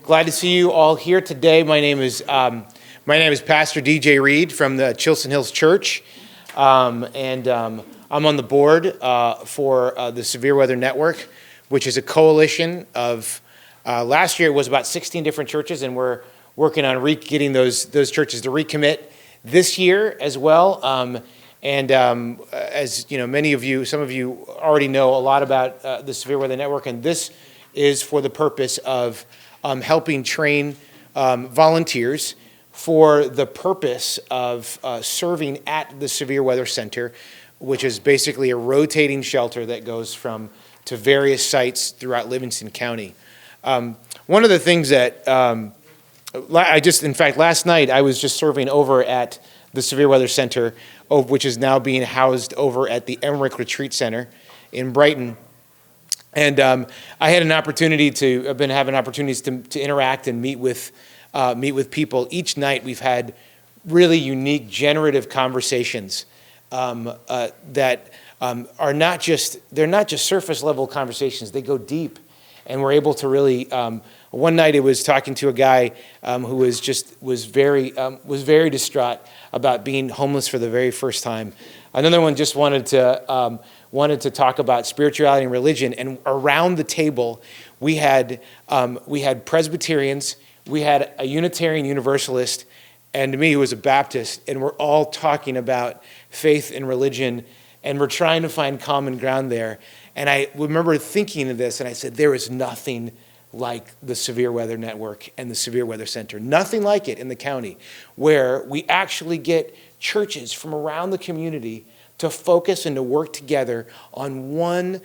Glad to see you all here today. My name is Pastor DJ Reed from the Chilson Hills Church, and I'm on the board for the Severe Weather Network, which is a coalition of. Last year it was about 16 different churches, and we're working on getting those churches to recommit this year as well. As you know, some of you already know a lot about the Severe Weather Network, and this is for the purpose of helping train volunteers for the purpose of serving at the Severe Weather Center, which is basically a rotating shelter that goes to various sites throughout Livingston County. One of the things that last night I was just serving over at the Severe Weather Center, which is now being housed over at the Emrich Retreat Center in Brighton. And I had I've been having opportunities to interact and meet with people. Each night we've had really unique, generative conversations that are not just surface level conversations. They go deep, and we're able to really. One night I was talking to a guy who was very distraught about being homeless for the very first time. Another one just wanted to talk about spirituality and religion, and around the table we had Presbyterians, we had a Unitarian Universalist, and me who was a Baptist, and we're all talking about faith and religion, and we're trying to find common ground there. And I remember thinking of this, and I said, there is nothing like the Severe Weather Network and the Severe Weather Center. Nothing like it in the county, where we actually get churches from around the community to focus and to work together on one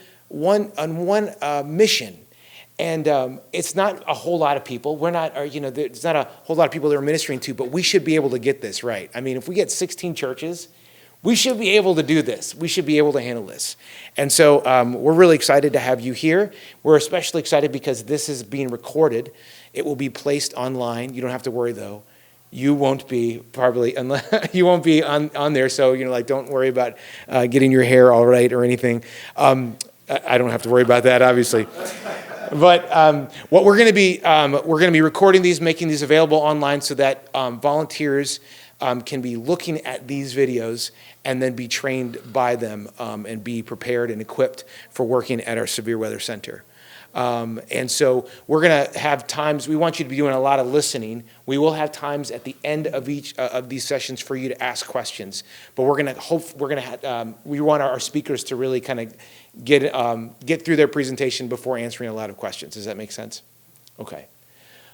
mission. And it's not a whole lot of people. There's not a whole lot of people that we're ministering to, but we should be able to get this right. I mean, if we get 16 churches, we should be able to do this. We should be able to handle this. And so we're really excited to have you here. We're especially excited because this is being recorded. It will be placed online. You don't have to worry, though. You won't be you won't be on there, so don't worry about getting your hair all right or anything. I don't have to worry about that, obviously. But what we're going to be recording these, making these available online so that volunteers can be looking at these videos and then be trained by them and be prepared and equipped for working at our Severe Weather Center. And so we're going to have times, we want you to be doing a lot of listening. We will have times at the end of each of these sessions for you to ask questions. But we want our speakers to really kind of get through their presentation before answering a lot of questions. Does that make sense? Okay.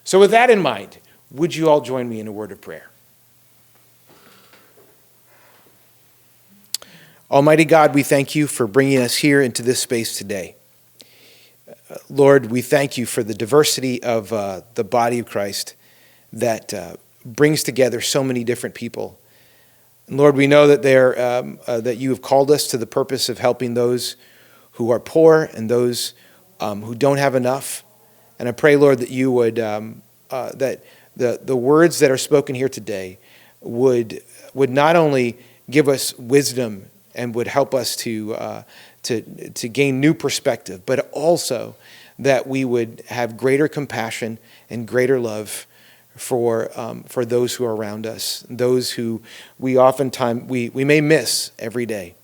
So with that in mind, would you all join me in a word of prayer? Almighty God, we thank you for bringing us here into this space today. Lord, we thank you for the diversity of the body of Christ that brings together so many different people. And Lord, we know that that you have called us to the purpose of helping those who are poor and those who don't have enough. And I pray, Lord, that you would that the words that are spoken here today would not only give us wisdom and would help us to gain new perspective, but also that we would have greater compassion and greater love for those who are around us, those who we may miss every day.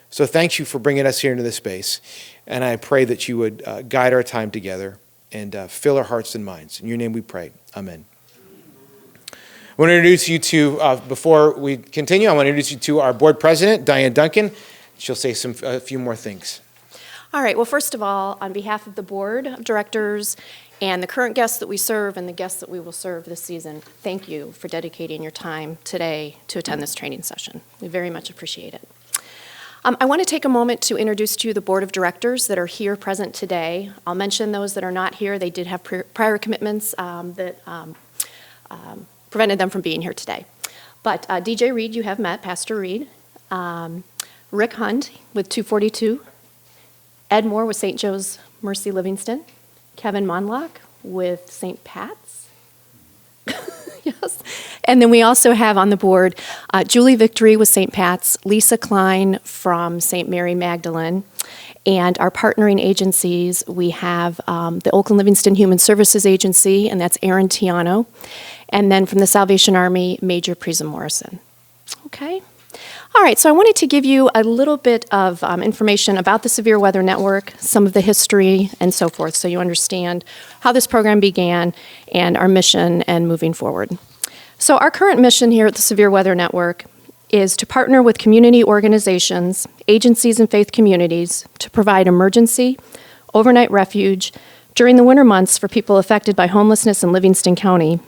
So thank you for bringing us here into this space, and I pray that you would guide our time together and fill our hearts and minds. In your name we pray. Amen. I want to introduce you to, before we continue, I want to introduce you to our board president, Diane Duncan. She'll say a few more things. All right. Well, first of all, on behalf of the board of directors and the current guests that we serve and the guests that we will serve this season, thank you for dedicating your time today to attend this training session. We very much appreciate it. I want to take a moment to introduce to you the board of directors that are here present today. I'll mention those that are not here. They did have prior commitments that prevented them from being here today. But DJ Reed, you have met, Pastor Reed. Rick Hunt with 242. Ed Moore with St. Joe's Mercy Livingston. Kevin Monlock with St. Pat's. Yes. And then we also have on the board Julie Victory with St. Pat's, Lisa Klein from St. Mary Magdalene, And our partnering agencies, we have the Oakland Livingston Human Services Agency, and that's Aaron Tiano. And then from the Salvation Army, Major Prisa Morrison. Okay. All right, so I wanted to give you a little bit of information about the Severe Weather Network, some of the history, and so forth, so you understand how this program began and our mission and moving forward. So our current mission here at the Severe Weather Network is to partner with community organizations, agencies, and faith communities to provide emergency, overnight refuge during the winter months for people affected by homelessness in Livingston County,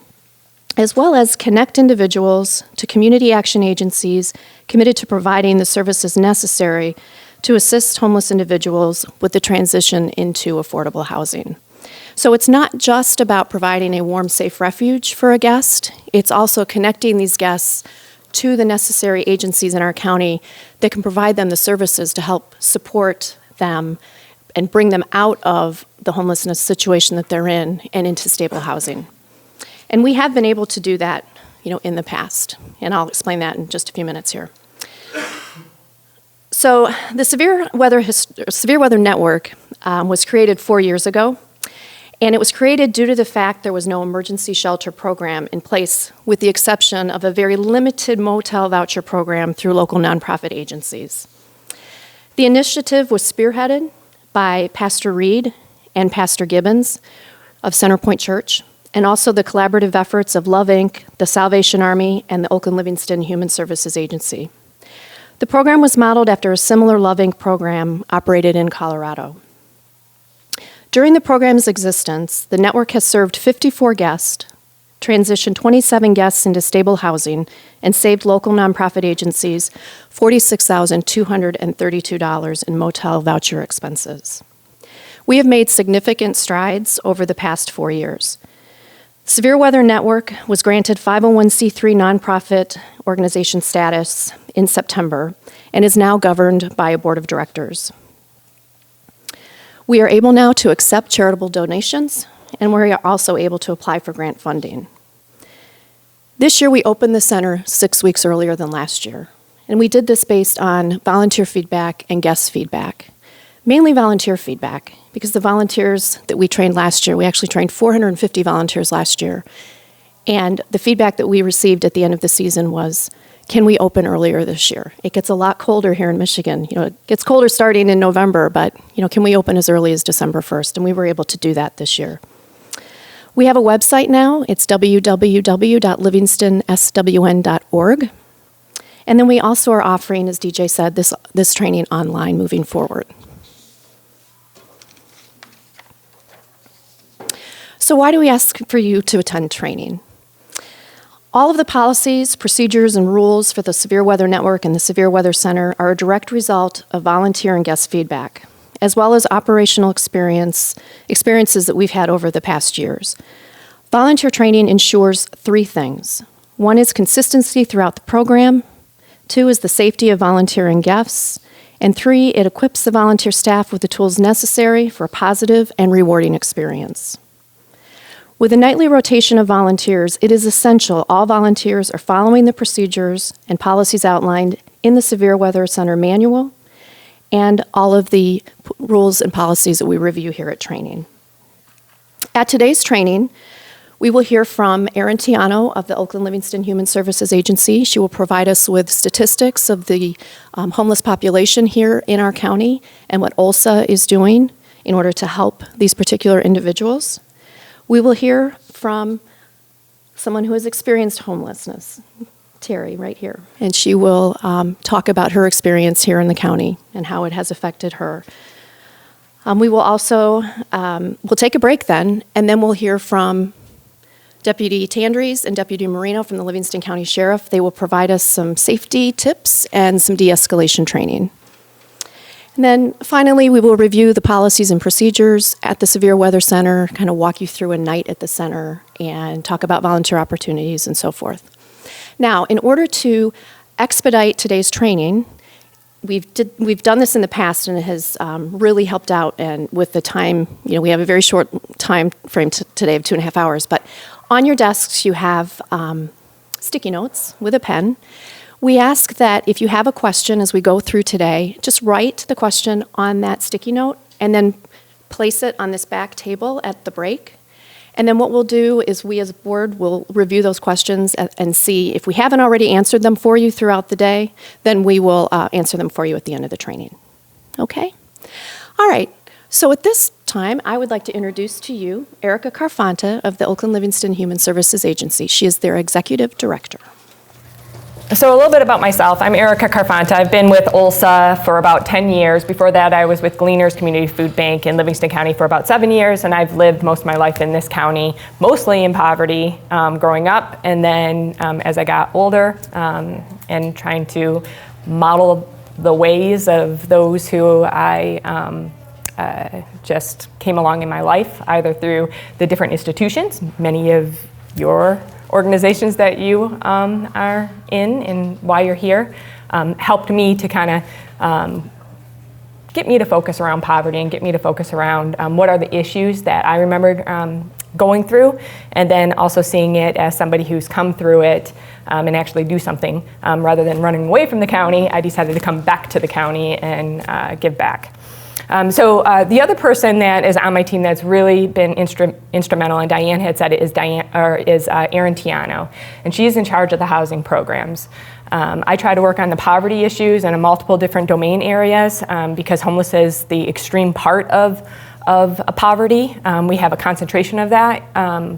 as well as connect individuals to community action agencies committed to providing the services necessary to assist homeless individuals with the transition into affordable housing. So it's not just about providing a warm, safe refuge for a guest, it's also connecting these guests to the necessary agencies in our county that can provide them the services to help support them and bring them out of the homelessness situation that they're in and into stable housing. And we have been able to do that, in the past, and I'll explain that in just a few minutes here. So the Severe Weather Network was created 4 years ago, and it was created due to the fact there was no emergency shelter program in place, with the exception of a very limited motel voucher program through local nonprofit agencies. The initiative was spearheaded by Pastor Reed and Pastor Gibbons of Centerpoint Church, and also the collaborative efforts of Love Inc., the Salvation Army, and the Oakland Livingston Human Services Agency. The program was modeled after a similar Love Inc. program operated in Colorado. During the program's existence, the network has served 54 guests, transitioned 27 guests into stable housing, and saved local nonprofit agencies $46,232 in motel voucher expenses. We have made significant strides over the past 4 years. Severe Weather Network was granted 501c3 nonprofit organization status in September and is now governed by a board of directors. We are able now to accept charitable donations, and we are also able to apply for grant funding. This year we opened the center 6 weeks earlier than last year, and we did this based on volunteer feedback and guest feedback. Mainly volunteer feedback, because the volunteers that we trained last year, we actually trained 450 volunteers last year, and the feedback that we received at the end of the season was, can we open earlier this year? It gets a lot colder here in Michigan. It gets colder starting in November, but can we open as early as December 1st? And we were able to do that this year. We have a website now. It's www.livingstonswn.org. And then we also are offering, as DJ said, this training online moving forward. So why do we ask for you to attend training? All of the policies, procedures, and rules for the Severe Weather Network and the Severe Weather Center are a direct result of volunteer and guest feedback, as well as operational experiences that we've had over the past years. Volunteer training ensures 3 things. 1 is consistency throughout the program, 2 is the safety of volunteering guests, and 3, it equips the volunteer staff with the tools necessary for a positive and rewarding experience. With a nightly rotation of volunteers, it is essential all volunteers are following the procedures and policies outlined in the Severe Weather Center manual and all of the rules and policies that we review here at training. At today's training, we will hear from Erin Tiano of the Oakland Livingston Human Services Agency. She will provide us with statistics of the homeless population here in our county and what OLHSA is doing in order to help these particular individuals. We will hear from someone who has experienced homelessness, Terry, right here. And she will talk about her experience here in the county and how it has affected her. We will also, we'll take a break then, and then we'll hear from Deputy Tandries and Deputy Marino from the Livingston County Sheriff. They will provide us some safety tips and some de-escalation training. And then finally, we will review the policies and procedures at the Severe Weather Center, kind of walk you through a night at the center and talk about volunteer opportunities and so forth. Now, in order to expedite today's training, we've done this in the past and it has really helped out, and with the time, we have a very short time frame today of 2.5 hours, but on your desks you have sticky notes with a pen. We ask that if you have a question as we go through today, just write the question on that sticky note and then place it on this back table at the break. And then what we'll do is we as a board will review those questions and see if we haven't already answered them for you throughout the day, then we will answer them for you at the end of the training. Okay? All right. So at this time, I would like to introduce to you Erica Carfanta of the Oakland Livingston Human Services Agency. She is their executive director. So a little bit about myself. I'm Erica Carfanta. I've been with OLHSA for about 10 years. Before that, I was with Gleaners Community Food Bank in Livingston County for about 7 years, and I've lived most of my life in this county, mostly in poverty growing up, and then as I got older and trying to model the ways of those who I just came along in my life, either through the different institutions, many of your organizations that you are in and why you're here, helped me to kind of get me to focus around poverty and get me to focus around what are the issues that I remember going through, and then also seeing it as somebody who's come through it and actually do something. Rather than running away from the county, I decided to come back to the county and give back. So the other person that is on my team that's really been instrumental, and Diane had said it, is Erin Tiano, and she's in charge of the housing programs. I try to work on the poverty issues in multiple different domain areas because homelessness is the extreme part of poverty. We have a concentration of that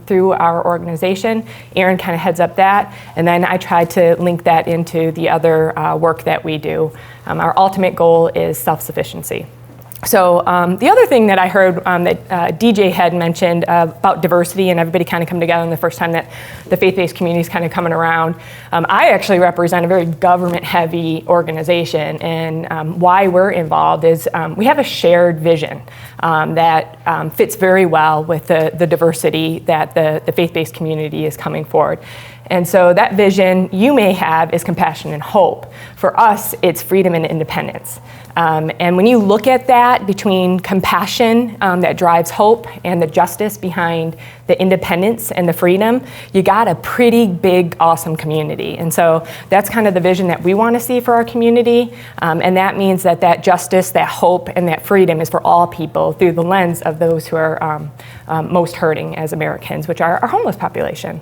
through our organization. Erin kind of heads up that, and then I try to link that into the other work that we do. Our ultimate goal is self-sufficiency. So the other thing that I heard that DJ had mentioned about diversity and everybody kind of come together, and the first time that the faith-based community is kind of coming around, I actually represent a very government-heavy organization, and why we're involved is we have a shared vision that fits very well with the diversity that the faith-based community is coming forward. And so that vision you may have is compassion and hope. For us, it's freedom and independence. And when you look at that between compassion that drives hope and the justice behind the independence and the freedom, you got a pretty big, awesome community. And so that's kind of the vision that we want to see for our community. And that means that justice, that hope, and that freedom is for all people through the lens of those who are most hurting as Americans, which are our homeless population.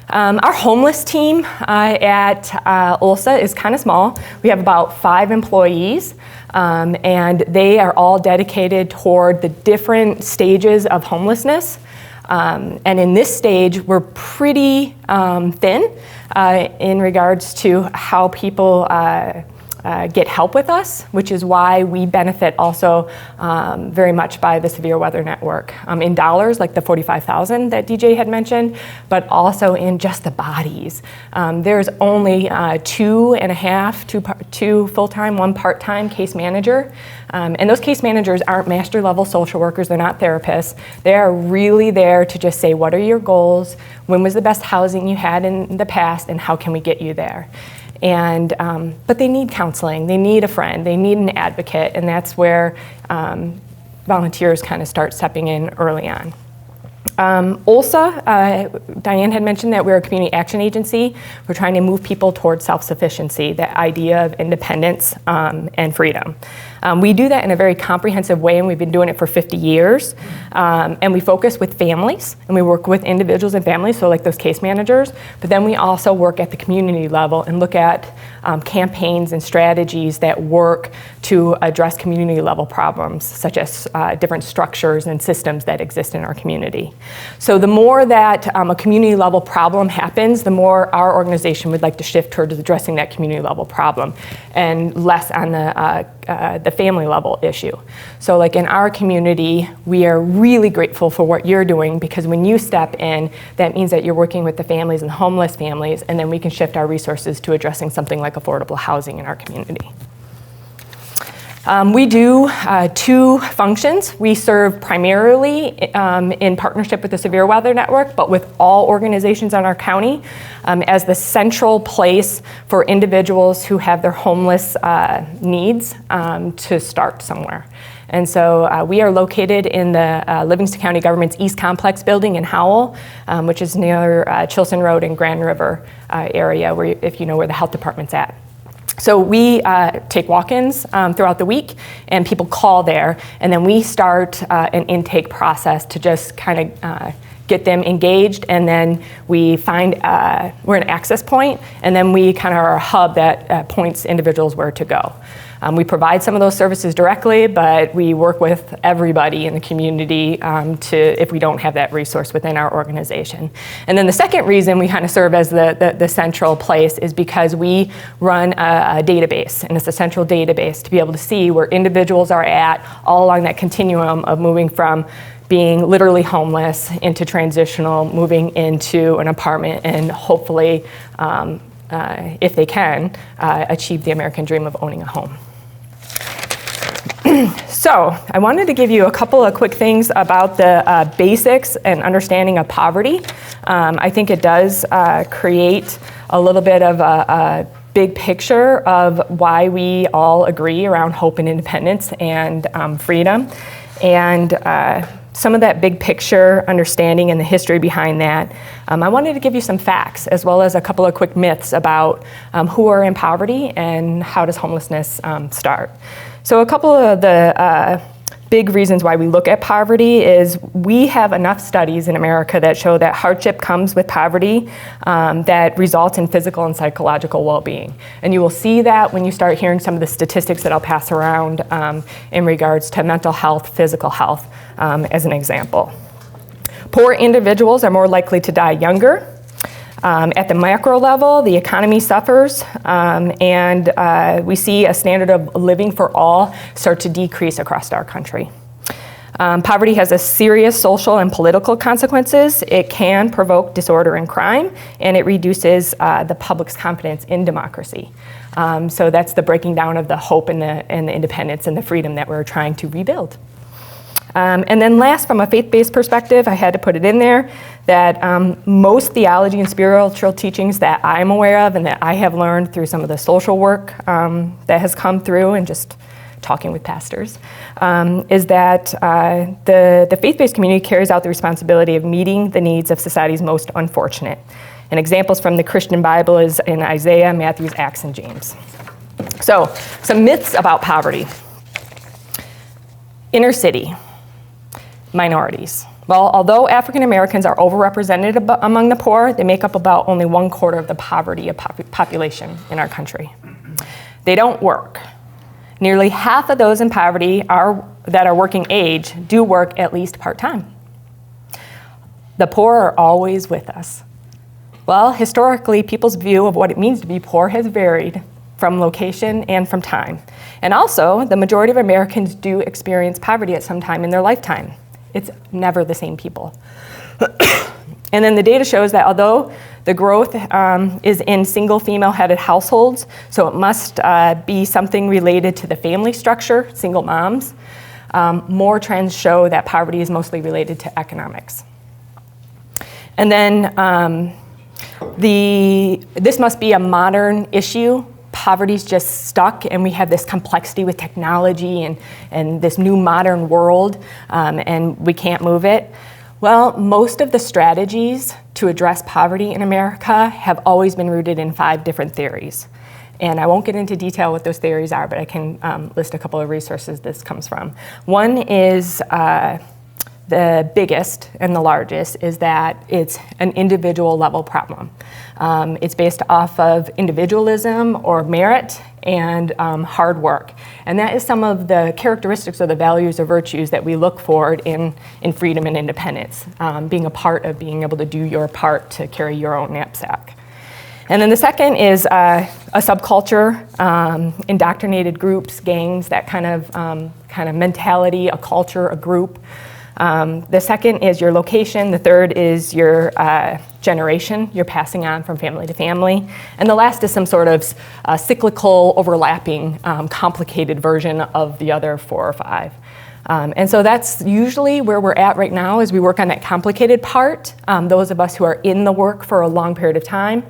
Our homeless team at OLHSA is kind of small. We have about 5 employees, and they are all dedicated toward the different stages of homelessness. And in this stage, we're pretty thin in regards to how people get help with us, which is why we benefit also very much by the Severe Weather Network in dollars, like the $45,000 that DJ had mentioned, but also in just the bodies. There's only 2 full-time, 1 part-time case manager. And those case managers aren't master-level social workers, they're not therapists. They are really there to just say, what are your goals? When was the best housing you had in the past, and how can we get you there? And, but they need counseling, they need a friend, they need an advocate, and that's where volunteers kind of start stepping in early on. OLHSA, Diane had mentioned that we're a community action agency. We're trying to move people towards self-sufficiency, that idea of independence and freedom. We do that in a very comprehensive way, and we've been doing it for 50 years. And we focus with families, and we work with individuals and families, so like those case managers, but then we also work at the community level and look at campaigns and strategies that work to address community level problems, such as different structures and systems that exist in our community. So the more that a community level problem happens, the more our organization would like to shift towards addressing that community level problem and less on the family level issue. So like in our community, we are really grateful for what you're doing, because when you step in, that means that you're working with the families and the homeless families, and then we can shift our resources to addressing something like affordable housing in our community. We do 2 functions. We serve primarily in partnership with the Severe Weather Network, but with all organizations in our county as the central place for individuals who have their homeless needs to start somewhere. And so we are located in the Livingston County Government's East Complex building in Howell, which is near Chilson Road and Grand River area, where, if you know where the health department's at. So we take walk-ins throughout the week, and people call there, and then we start an intake process to just kind of get them engaged, and then we find we're an access point, and then we kind of are a hub that points individuals where to go. We provide some of those services directly, but we work with everybody in the community if we don't have that resource within our organization. And then the second reason we kind of serve as the central place is because we run a database, and it's a central database to be able to see where individuals are at all along that continuum of moving from being literally homeless into transitional, moving into an apartment, and hopefully, if they can, achieve the American dream of owning a home. So I wanted to give you a couple of quick things about the basics and understanding of poverty. I think it does create a little bit of a big picture of why we all agree around hope and independence and freedom. And some of that big picture understanding and the history behind that, I wanted to give you some facts as well as a couple of quick myths about who are in poverty and how does homelessness start. So a couple of the big reasons why we look at poverty is we have enough studies in America that show that hardship comes with poverty that results in physical and psychological well-being. And you will see that when you start hearing some of the statistics that I'll pass around in regards to mental health, physical health, as an example. Poor individuals are more likely to die younger. At the macro level, the economy suffers, and we see a standard of living for all start to decrease across our country. Poverty has a serious social and political consequences. It can provoke disorder and crime, and it reduces the public's confidence in democracy. So that's the breaking down of the hope and the independence and the freedom that we're trying to rebuild. And then last, from a faith-based perspective, I had to put it in there that most theology and spiritual teachings that I'm aware of and that I have learned through some of the social work that has come through and just talking with pastors, is that the faith-based community carries out the responsibility of meeting the needs of society's most unfortunate. And examples from the Christian Bible is in Isaiah, Matthew, Acts, and James. So, some myths about poverty. Inner city. Minorities. Well, although African Americans are overrepresented among the poor, they make up about only 1/4 of the poverty population in our country. They don't work. Nearly half of those in poverty that are working age do work at least part-time. The poor are always with us. Well, historically, people's view of what it means to be poor has varied from location and from time. And also, the majority of Americans do experience poverty at some time in their lifetime. It's never the same people. And then the data shows that although the growth is in single female-headed households, so it must be something related to the family structure, single moms, more trends show that poverty is mostly related to economics. And then this must be a modern issue. Poverty's just stuck, and we have this complexity with technology and this new modern world, and we can't move it. Well, most of the strategies to address poverty in America have always been rooted in 5 different theories. And I won't get into detail what those theories are, but I can list a couple of resources this comes from. One is the biggest and the largest is that it's an individual level problem. It's based off of individualism or merit and hard work. And that is some of the characteristics or the values or virtues that we look for in freedom and independence, being a part of being able to do your part to carry your own knapsack. And then the second is a subculture, indoctrinated groups, gangs, that kind of mentality, a culture, a group. The second is your location. The third is your generation you're passing on from family to family. And the last is some sort of cyclical, overlapping, complicated version of the other 4 or 5. And so that's usually where we're at right now as we work on that complicated part. Those of us who are in the work for a long period of time,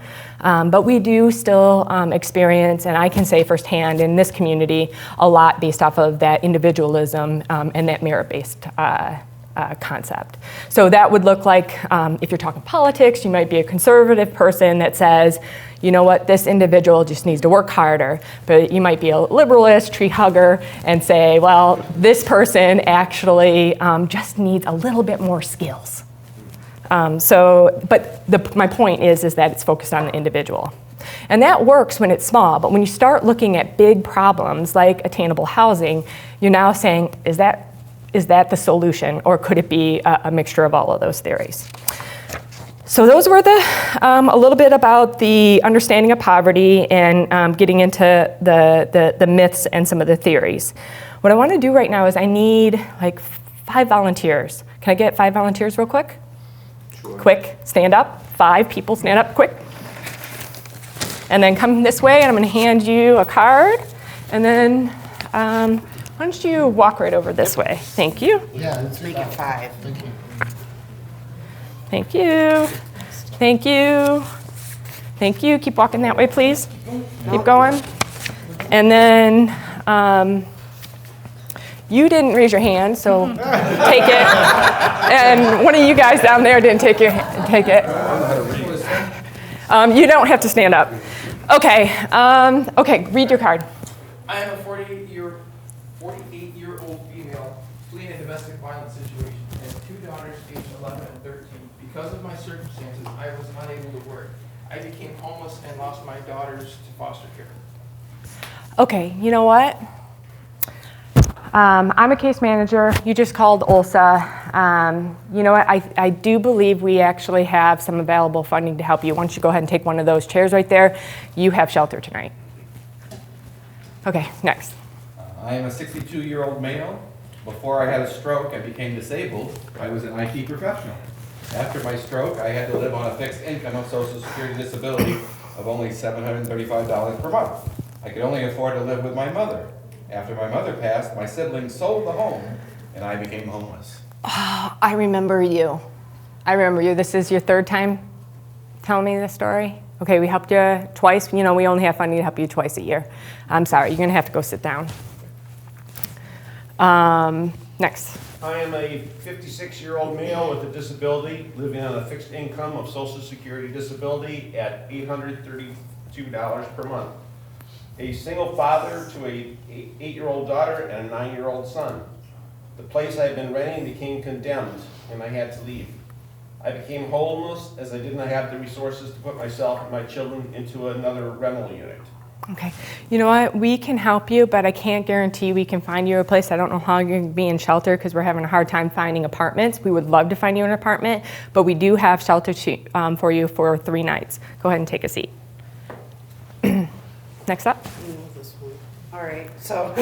But we do still experience, and I can say firsthand in this community, a lot based off of that individualism and that merit-based concept. So that would look like, if you're talking politics, you might be a conservative person that says, you know what, this individual just needs to work harder. But you might be a liberalist, tree hugger, and say, well, this person actually just needs a little bit more skills. But my point is that it's focused on the individual. And that works when it's small, but when you start looking at big problems like attainable housing, you're now saying, is that the solution, or could it be a mixture of all of those theories? So those were a little bit about the understanding of poverty and getting into the myths and some of the theories. What I want to do right now is I need like 5 volunteers. Can I get 5 volunteers real quick? Sure. Quick, stand up. 5 people, stand up quick. And then come this way, and I'm going to hand you a card. And then why don't you walk right over this way? Thank you. Yeah, let's make it 5. Thank you. Thank you. Thank you. Thank you. Keep walking that way, please. Keep going. And then you didn't raise your hand, so take it. And one of you guys down there didn't take it. You don't have to stand up. Okay. Okay. Read your card. I am a 48-year-old female fleeing a domestic violence situation and have 2 daughters aged 11 and 13. Because of my circumstances, I was unable to work. I became homeless and lost my daughters to foster care. Okay, you know what? I'm a case manager. You just called OLHSA. You know what? I do believe we actually have some available funding to help you. Why don't you go ahead and take one of those chairs right there? You have shelter tonight. Okay, next. I am a 62-year-old male. Before I had a stroke and became disabled, I was an IT professional. After my stroke, I had to live on a fixed income of Social Security disability of only $735 per month. I could only afford to live with my mother. After my mother passed, my siblings sold the home, and I became homeless. Oh, I remember you. This is your 3rd time telling me this story? Okay, we helped you twice. You know, we only have funding to help you twice a year. I'm sorry, you're gonna have to go sit down. Next. I am a 56-year-old male with a disability living on a fixed income of Social Security disability at $832 per month. A single father to a 8-year-old daughter and a 9-year-old son. The place I had been renting became condemned and I had to leave. I became homeless as I did not have the resources to put myself and my children into another rental unit. Okay, you know what, we can help you, but I can't guarantee we can find you a place. I don't know how you're gonna be in shelter because we're having a hard time finding apartments. We would love to find you an apartment, but we do have shelter for you for 3 nights. Go ahead and take a seat. Next up. All right, so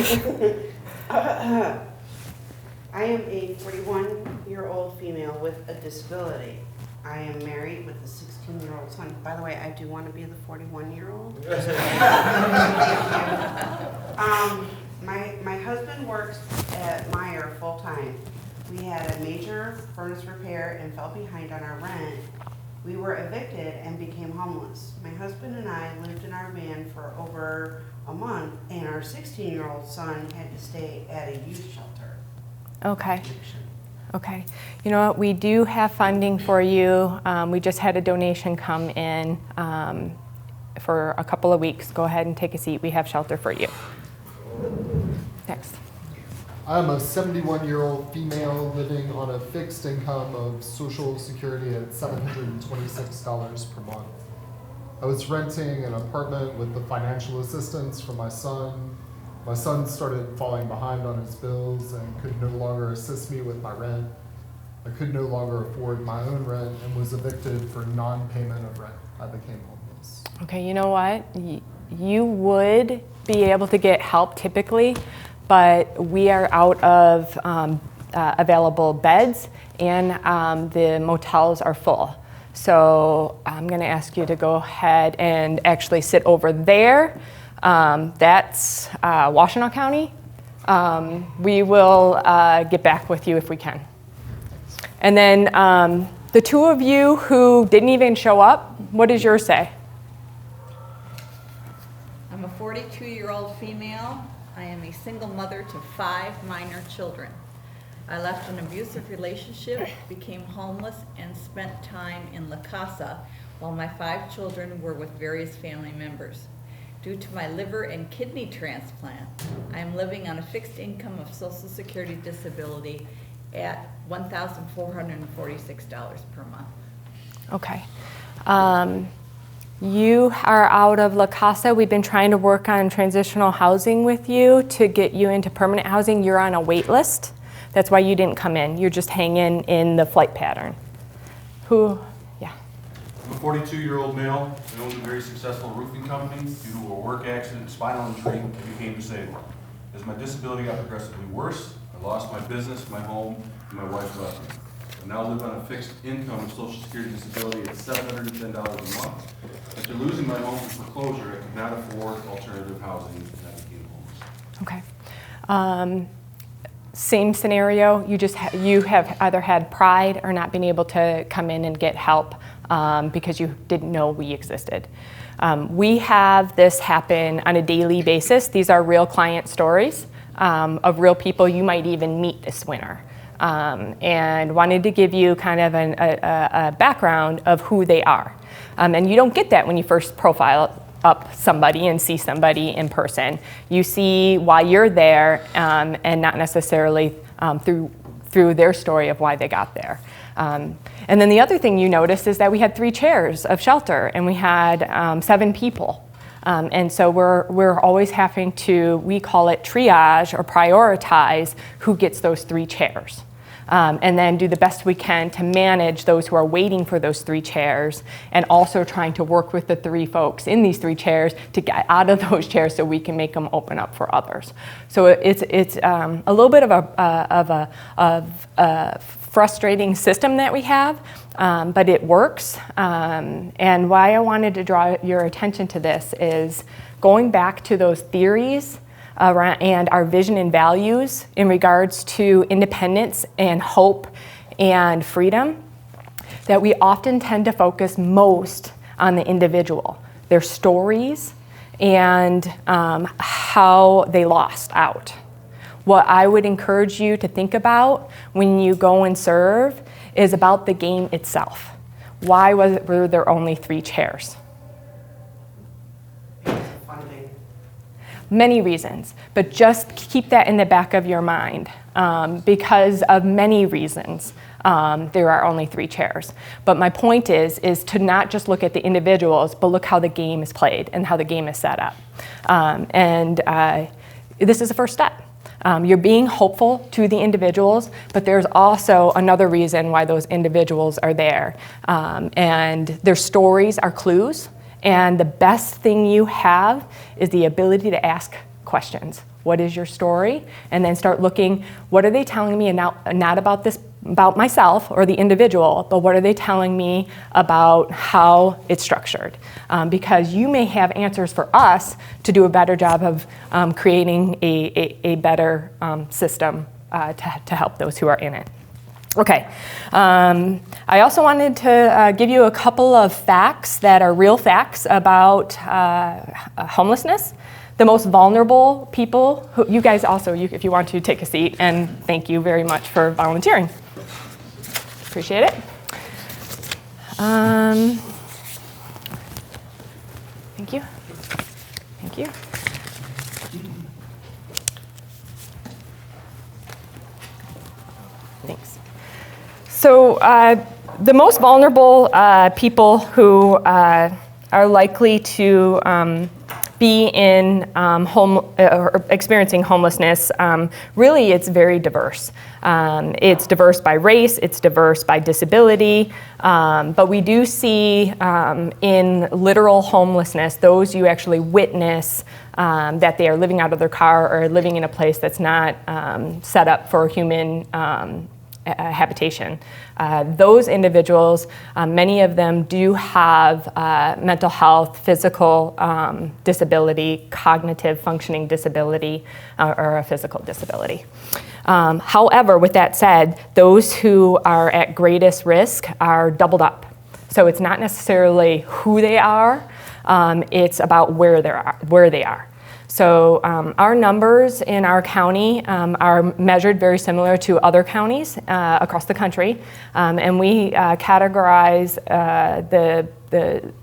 I am a 41-year-old female with a disability. I am married with a 16-year-old son. By the way, I do want to be the 41-year-old. My husband works at Meyer full-time. We had a major furnace repair and fell behind on our rent. We were evicted and became homeless. My husband and I lived in our van for over a month, and our 16-year-old son had to stay at a youth shelter. Okay. Okay. You know what? We do have funding for you. We just had a donation come in for a couple of weeks. Go ahead and take a seat. We have shelter for you. Next. I'm a 71-year-old female living on a fixed income of Social Security at $726 per month. I was renting an apartment with the financial assistance from my son. My son started falling behind on his bills and could no longer assist me with my rent. I could no longer afford my own rent and was evicted for non-payment of rent. I became homeless. Okay, you know what? You would be able to get help typically, but we are out of available beds and the motels are full. So I'm gonna ask you to go ahead and actually sit over there. That's Washtenaw County. We will get back with you if we can. And then the 2 of you who didn't even show up, what does yours say? 42-year-old female. I am a single mother to 5 minor children. I left an abusive relationship, became homeless, and spent time in La Casa while my 5 children were with various family members. Due to my liver and kidney transplant, I am living on a fixed income of Social Security disability at $1,446 per month. Okay. You are out of La Casa. We've been trying to work on transitional housing with you to get you into permanent housing. You're on a wait list. That's why you didn't come in. You're just hanging in the flight pattern. Yeah. I'm a 42-year-old male. I owned a very successful roofing company. Due to a work accident, spinal injury, I became disabled. As my disability got progressively worse, I lost my business, my home, and my wife left me. I now live on a fixed income of Social Security disability at $710 a month. After losing my home to foreclosure, I could not afford alternative housing, and I became homeless. Okay. Same scenario. You have either had pride or not been able to come in and get help because you didn't know we existed. We have this happen on a daily basis. These are real client stories of real people you might even meet this winter. And wanted to give you kind of a background of who they are. And you don't get that when you first profile up somebody and see somebody in person. You see why you're there and not necessarily through their story of why they got there. And then the other thing you notice is that we had 3 chairs of shelter and we had 7 people. And so we're always having to, we call it triage or prioritize who gets those 3 chairs. And then do the best we can to manage those who are waiting for those 3 chairs and also trying to work with the 3 folks in these 3 chairs to get out of those chairs so we can make them open up for others. So it's a little bit of a frustrating system that we have, but it works. And why I wanted to draw your attention to this is going back to those theories and our vision and values in regards to independence and hope and freedom, that we often tend to focus most on the individual, their stories, and how they lost out. What I would encourage you to think about when you go and serve is about the game itself. Why were there only 3 chairs? Many reasons, but just keep that in the back of your mind because of many reasons. There are only 3 chairs. But my point is to not just look at the individuals, but look how the game is played and how the game is set up. This is the first step. You're being hopeful to the individuals, but there's also another reason why those individuals are there. And their stories are clues. And the best thing you have is the ability to ask questions. What is your story? And then start looking, what are they telling me, and not about this, about myself or the individual, but what are they telling me about how it's structured? Because you may have answers for us to do a better job of creating a better system to help those who are in it. Okay, I also wanted to give you a couple of facts that are real facts about homelessness. The most vulnerable people, you guys also, if you want to take a seat, and thank you very much for volunteering. Appreciate it. Thank you. Thank you. Thanks. So the most vulnerable people who are likely to be in or experiencing homelessness, really it's very diverse. It's diverse by race, it's diverse by disability, but we do see in literal homelessness, those you actually witness that they are living out of their car or living in a place that's not set up for human habitation. Those individuals, many of them do have mental health, physical disability, cognitive functioning disability, or a physical disability. However, with that said, those who are at greatest risk are doubled up. So it's not necessarily who they are, it's about where they are. So our numbers in our county are measured very similar to other counties across the country, and we categorize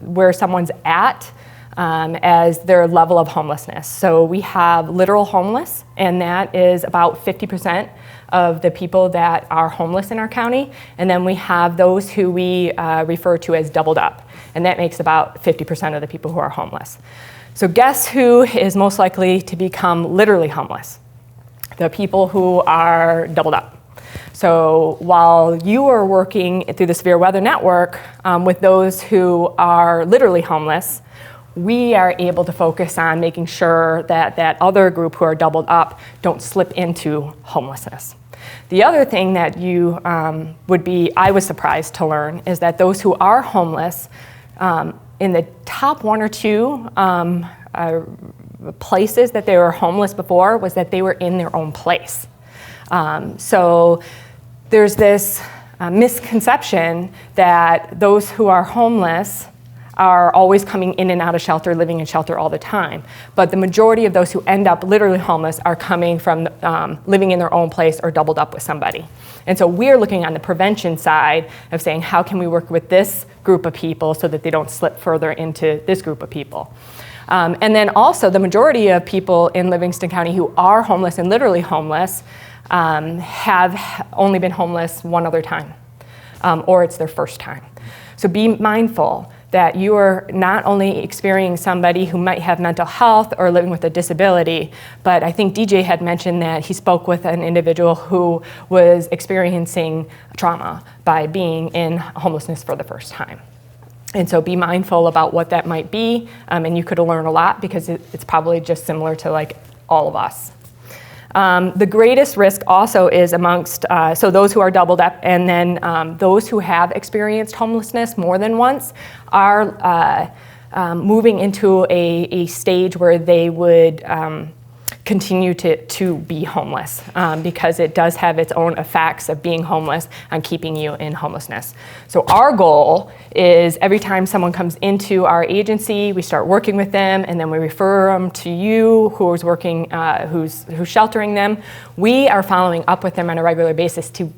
where someone's at as their level of homelessness. So we have literal homeless, and that is about 50% of the people that are homeless in our county. And then we have those who we refer to as doubled up, and that makes about 50% of the people who are homeless. So guess who is most likely to become literally homeless? The people who are doubled up. So while you are working through the Severe Weather Network with those who are literally homeless, we are able to focus on making sure that that other group who are doubled up don't slip into homelessness. The other thing that you I was surprised to learn, is that those who are homeless, in the top 1 or 2 places that they were homeless before was that they were in their own place. So there's this misconception that those who are homeless are always coming in and out of shelter, living in shelter all the time. But the majority of those who end up literally homeless are coming from living in their own place or doubled up with somebody. And so we're looking on the prevention side of saying, how can we work with this group of people so that they don't slip further into this group of people? And then also the majority of people in Livingston County who are homeless and literally homeless have only been homeless one other time, or it's their first time. So be mindful that you are not only experiencing somebody who might have mental health or living with a disability, but I think DJ had mentioned that he spoke with an individual who was experiencing trauma by being in homelessness for the first time. And so be mindful about what that might be, and you could learn a lot because it's probably just similar to like all of us. The greatest risk also is amongst, so those who are doubled up, and then those who have experienced homelessness more than once are moving into a stage where they would continue to be homeless because it does have its own effects of being homeless on keeping you in homelessness. So our goal is every time someone comes into our agency, we start working with them, and then we refer them to you who's working, who's sheltering them. We are following up with them on a regular basis to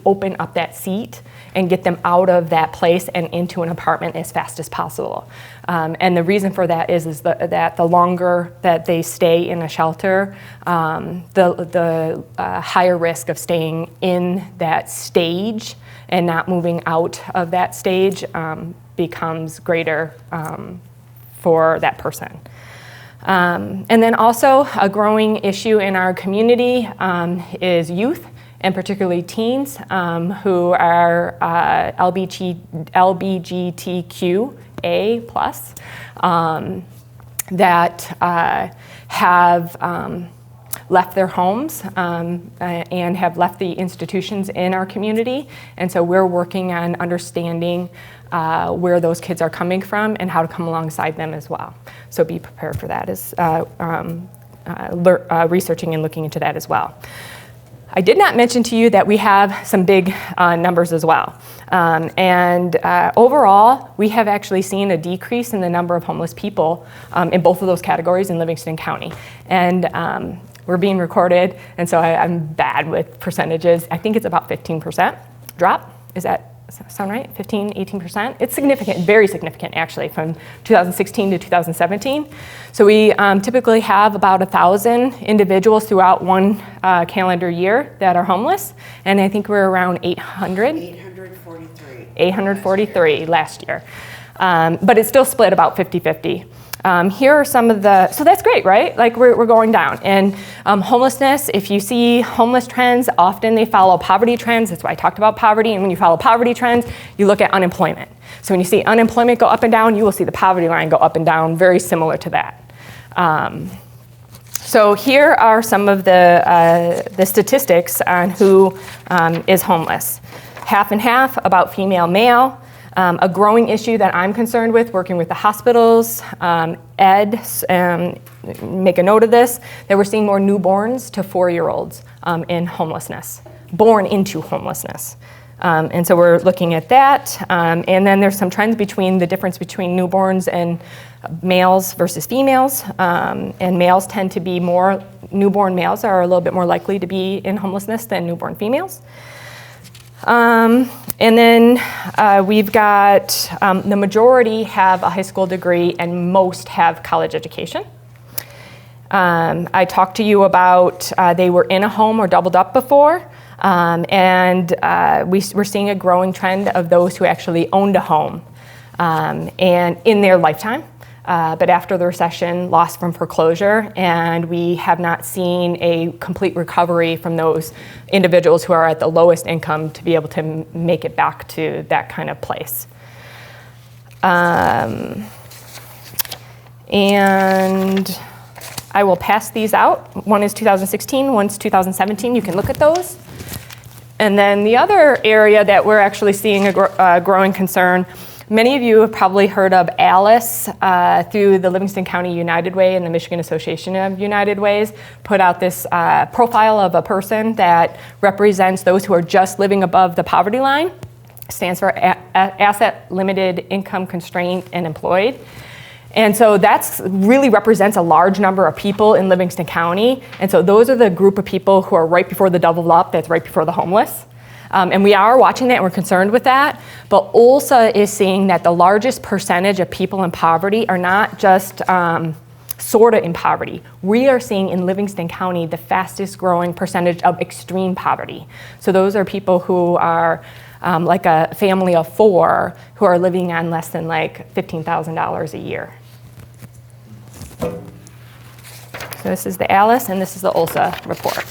open up that seat and get them out of that place and into an apartment as fast as possible. And the reason for that is that the longer that they stay in a shelter, the higher risk of staying in that stage and not moving out of that stage becomes greater for that person. And then also a growing issue in our community is youth, and particularly teens who are LGBTQA plus, that have left their homes and have left the institutions in our community. And so we're working on understanding where those kids are coming from and how to come alongside them as well. So be prepared for that, as researching and looking into that as well. I did not mention to you that we have some big numbers as well. Overall, we have actually seen a decrease in the number of homeless people in both of those categories in Livingston County. And we're being recorded, and so I'm bad with percentages. I think it's about 15% drop. Does that sound right? 15, 18%? It's significant, very significant actually, from 2016 to 2017. So we typically have about 1,000 individuals throughout one calendar year that are homeless, and I think we're around 800? 843. 843 last year. But it's still split about 50-50. Here are some of the, so that's great, right? Like we're going down. And homelessness, if you see homeless trends, often they follow poverty trends. That's why I talked about poverty. And when you follow poverty trends, you look at unemployment. So when you see unemployment go up and down, you will see the poverty line go up and down, very similar to that. So here are some of the statistics on who is homeless. Half and half about female, male. A growing issue that I'm concerned with, working with the hospitals, Ed, make a note of this, that we're seeing more newborns to 4-year-olds in homelessness, born into homelessness. And so we're looking at that. And then there's some trends between the difference between newborns and males versus females. And males tend to be more, newborn males are a little bit more likely to be in homelessness than newborn females. And then we've got the majority have a high school degree and most have college education. I talked to you about they were in a home or doubled up before. And we're seeing a growing trend of those who actually owned a home and in their lifetime, but after the recession, lost from foreclosure, and we have not seen a complete recovery from those individuals who are at the lowest income to be able to make it back to that kind of place. And I will pass these out. One is 2016, one's 2017. You can look at those. And then the other area that we're actually seeing a growing concern, many of you have probably heard of ALICE through the Livingston County United Way and the Michigan Association of United Ways, put out this profile of a person that represents those who are just living above the poverty line. Stands for Asset Limited Income Constrained and Employed. And so that's really represents a large number of people in Livingston County. And so those are the group of people who are right before the double up, that's right before the homeless. And we are watching that and we're concerned with that. But OLHSA is seeing that the largest percentage of people in poverty are not just sort of in poverty. We are seeing in Livingston County the fastest growing percentage of extreme poverty. So those are people who are like a family of 4 who are living on less than like $15,000 a year. So this is the ALICE and this is the OLHSA report.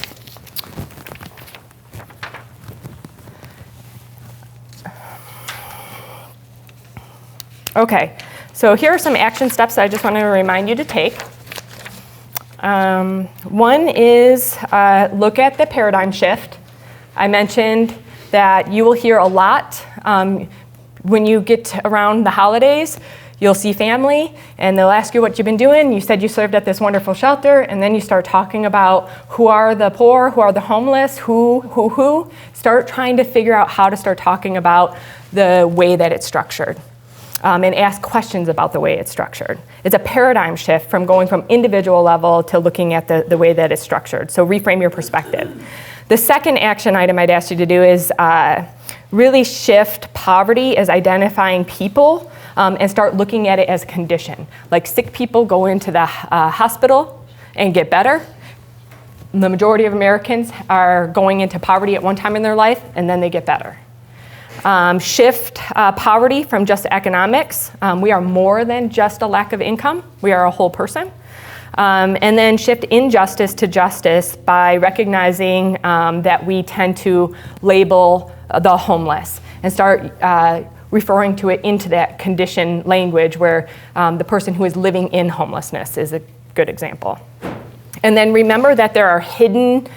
Okay, so here are some action steps that I just want to remind you to take. One is look at the paradigm shift. I mentioned that you will hear a lot when you get around the holidays. You'll see family, and they'll ask you what you've been doing. You said you served at this wonderful shelter, and then you start talking about who are the poor, who are the homeless, who. Start trying to figure out how to start talking about the way that it's structured, and ask questions about the way it's structured. It's a paradigm shift from going from individual level to looking at the way that it's structured. So reframe your perspective. The second action item I'd ask you to do is really shift poverty as identifying people and start looking at it as a condition. Like sick people go into the hospital and get better. The majority of Americans are going into poverty at one time in their life and then they get better. Shift poverty from just economics. We are more than just a lack of income. We are a whole person. And then shift injustice to justice by recognizing that we tend to label the homeless and start referring to it into that condition language where the person who is living in homelessness is a good example. And then remember that there are hidden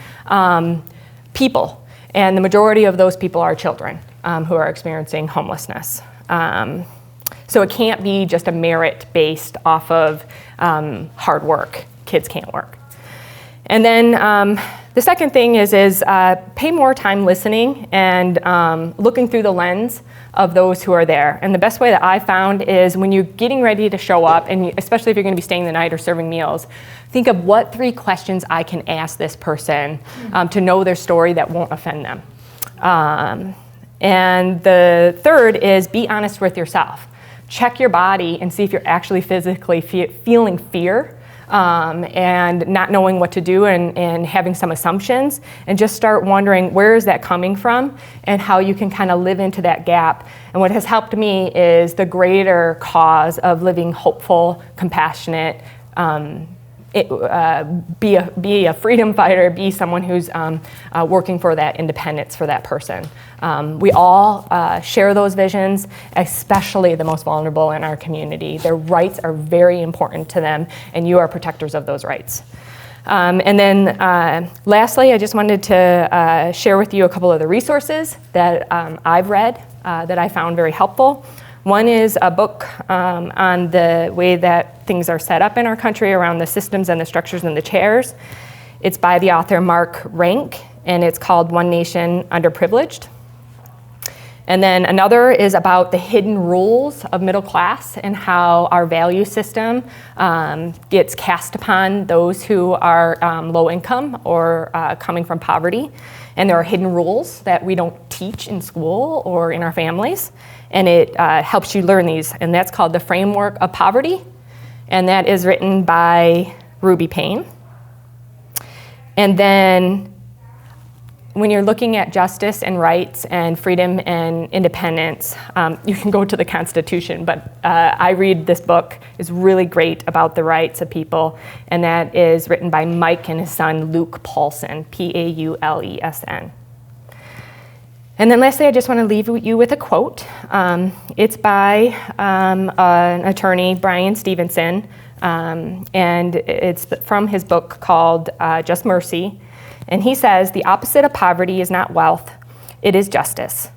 people, and the majority of those people are children who are experiencing homelessness. So it can't be just a merit based off of hard work. Kids can't work. And then the second thing is pay more time listening and looking through the lens of those who are there. And the best way that I found is when you're getting ready to show up, and especially if you're going to be staying the night or serving meals, think of what 3 questions I can ask this person to know their story that won't offend them. And the third is be honest with yourself. Check your body and see if you're actually physically feeling fear and not knowing what to do and having some assumptions, and just start wondering where is that coming from and how you can kind of live into that gap. And what has helped me is the greater cause of living hopeful, compassionate, be a freedom fighter, be someone who's working for that independence for that person. We all share those visions, especially the most vulnerable in our community. Their rights are very important to them, and you are protectors of those rights. And then lastly, I just wanted to share with you a couple of the resources that I've read that I found very helpful. One is a book on the way that things are set up in our country around the systems and the structures and the chairs. It's by the author Mark Rank, and it's called One Nation Underprivileged. And then another is about the hidden rules of middle class and how our value system gets cast upon those who are low income or coming from poverty. And there are hidden rules that we don't teach in school or in our families. And it helps you learn these. And that's called The Framework of Poverty. And that is written by Ruby Payne. And then when you're looking at justice and rights and freedom and independence, you can go to the Constitution, but I read this book. It's really great about the rights of people, and that is written by Mike and his son, Luke Paulson, Paulesen. And then lastly, I just want to leave you with a quote. It's by an attorney, Brian Stevenson, and it's from his book called Just Mercy. And he says, "The opposite of poverty is not wealth, it is justice."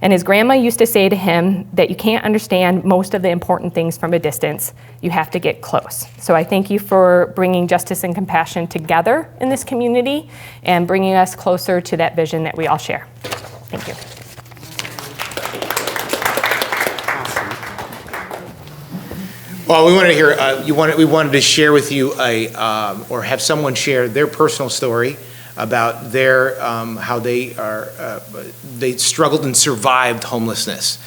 And his grandma used to say to him that you can't understand most of the important things from a distance, you have to get close. So I thank you for bringing justice and compassion together in this community and bringing us closer to that vision that we all share. Thank you. Well, we wanted to hear, we wanted to share with you or have someone share their personal story about their, how they struggled and survived homelessness.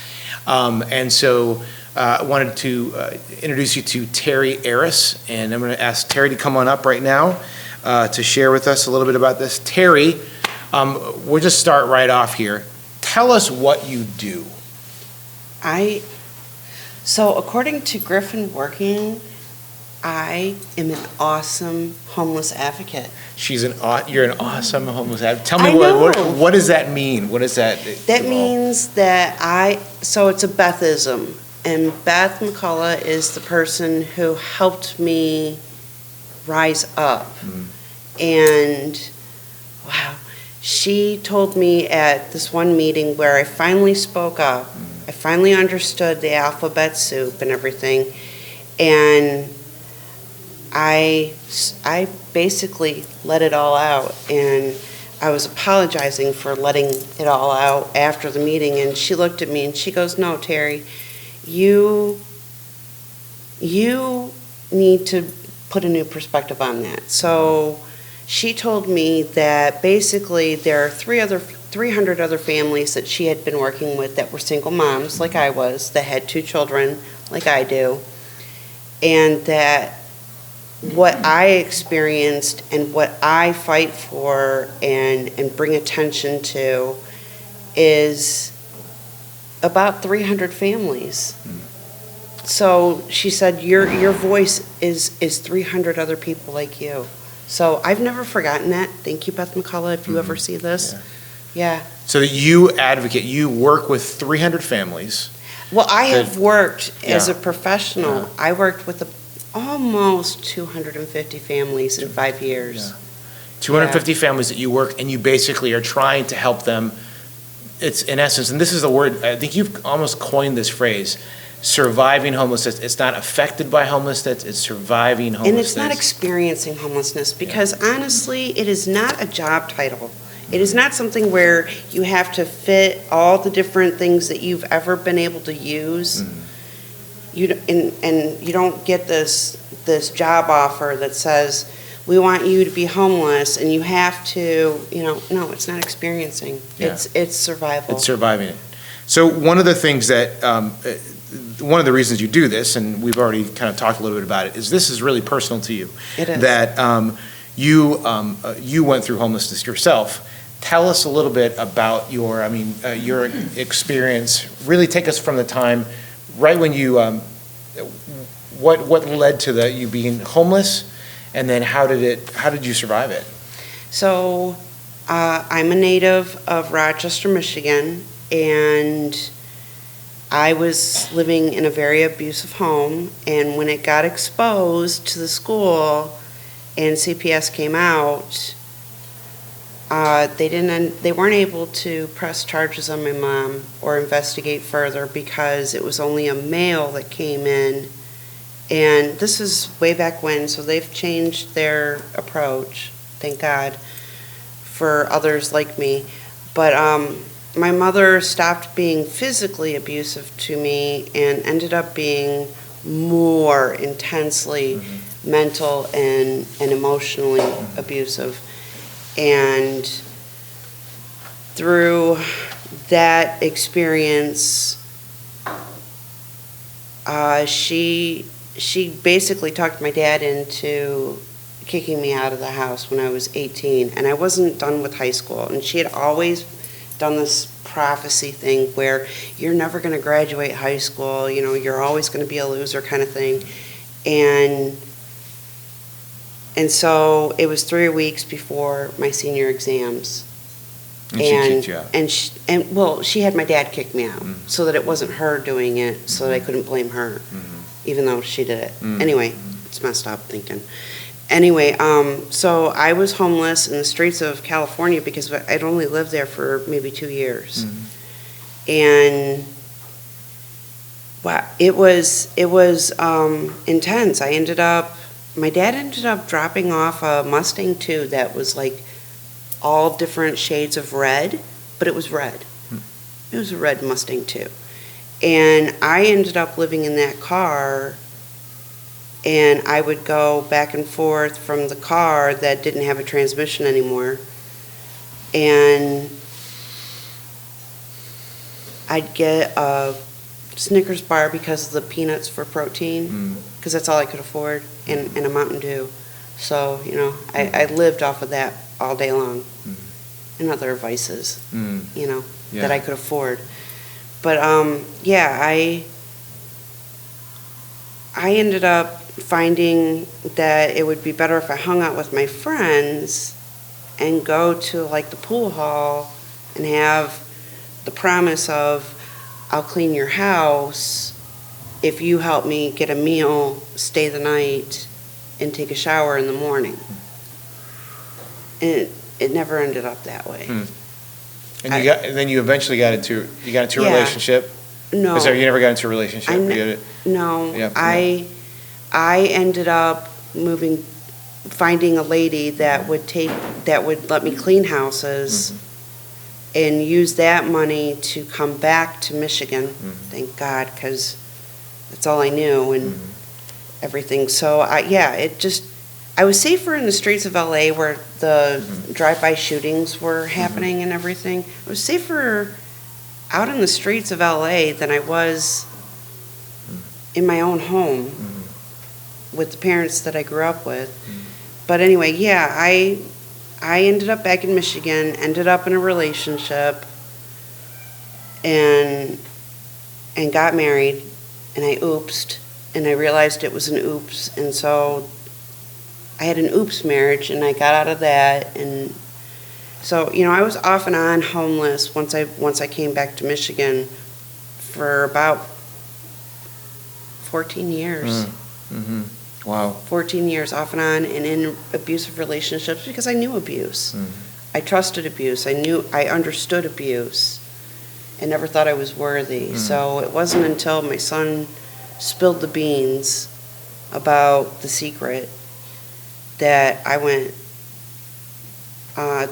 And so I wanted to introduce you to Terry Aris, and I'm going to ask Terry to come on up right now to share with us a little bit about this. Terry, we'll just start right off here. Tell us what you do. So according to Griffin Working, I am an awesome homeless advocate. You're an awesome homeless advocate. Tell me what does that mean? What does that? That means that so it's a Bethism, and Beth McCullough is the person who helped me rise up. And wow, she told me at this one meeting where I finally spoke up, I finally understood the alphabet soup and everything, and I basically let it all out, and I was apologizing for letting it all out after the meeting, and she looked at me and she goes, "No, Terry, you need to put a new perspective on that." So she told me that basically there are 300 other families that she had been working with that were single moms, like I was, that had 2 children, like I do, and that what I experienced and what I fight for and bring attention to is about 300 families. So she said, your voice is 300 other people like you. So I've never forgotten that. Thank you, Beth McCullough, if you ever see this. Yeah. So that you advocate, you work with 300 families. Well, I have worked as a professional. I worked with almost 250 families in 5 years. 250 families that you work, and you basically are trying to help them. It's in essence, and this is the word, I think you've almost coined this phrase, surviving homelessness. It's not affected by homelessness, it's surviving homelessness. And it's not experiencing homelessness, because honestly, it is not a job title. It is not something where you have to fit all the different things that you've ever been able to use. And you don't get this job offer that says, we want you to be homeless and you have to, no, it's not experiencing. It's survival. It's surviving it. So one of the things that, one of the reasons you do this, and we've already kind of talked a little bit about it, is this is really personal to you. It is. That you went through homelessness yourself. Tell us a little bit about your experience. Really take us from the time right when you, what led to you being homeless, and then how did you survive it? So I'm a native of Rochester, Michigan, and I was living in a very abusive home, and when it got exposed to the school and CPS came out, they weren't able to press charges on my mom or investigate further because it was only a male that came in. And this is way back when, so they've changed their approach, thank God, for others like me. But my mother stopped being physically abusive to me and ended up being more intensely mental and emotionally abusive. And through that experience, she basically talked my dad into kicking me out of the house when I was 18, and I wasn't done with high school. And she had always done this prophecy thing where you're never going to graduate high school, you know, you're always going to be a loser kind of thing. And so it was 3 weeks before my senior exams. And she kicked you out. Well, she had my dad kick me out so that it wasn't her doing it, so that I couldn't blame her, even though she did it. Anyway, it's messed up thinking. Anyway, so I was homeless in the streets of California because I'd only lived there for maybe 2 years. And wow, it was intense. My dad ended up dropping off a Mustang too that was like all different shades of red, but it was red. It was a red Mustang too. And I ended up living in that car, and I would go back and forth from the car that didn't have a transmission anymore, and I'd get a Snickers bar because of the peanuts for protein, because that's all I could afford, and a Mountain Dew. So, you know, I lived off of that all day long, and other vices, you know, that I could afford. But, yeah, I ended up finding that it would be better if I hung out with my friends and go to, like, the pool hall and have the promise of, I'll clean your house if you help me get a meal, stay the night, and take a shower in the morning. And it never ended up that way. And then you eventually got into a Yeah. relationship? No. You never got into a relationship? No, Yeah. I ended up finding a lady that would let me clean houses and use that money to come back to Michigan. Thank God, because that's all I knew and everything. So I was safer in the streets of LA where the drive-by shootings were happening and everything. I was safer out in the streets of LA than I was in my own home with the parents that I grew up with. But anyway, yeah, I ended up back in Michigan, ended up in a relationship, and got married, and I oopsed, and I realized it was an oops, and so I had an oops marriage, and I got out of that, and so, you know, I was off and on homeless once I came back to Michigan for about 14 years. Wow. 14 years off and on, and in abusive relationships because I knew abuse. I trusted abuse. I understood abuse and never thought I was worthy. So it wasn't until my son spilled the beans about the secret that I went,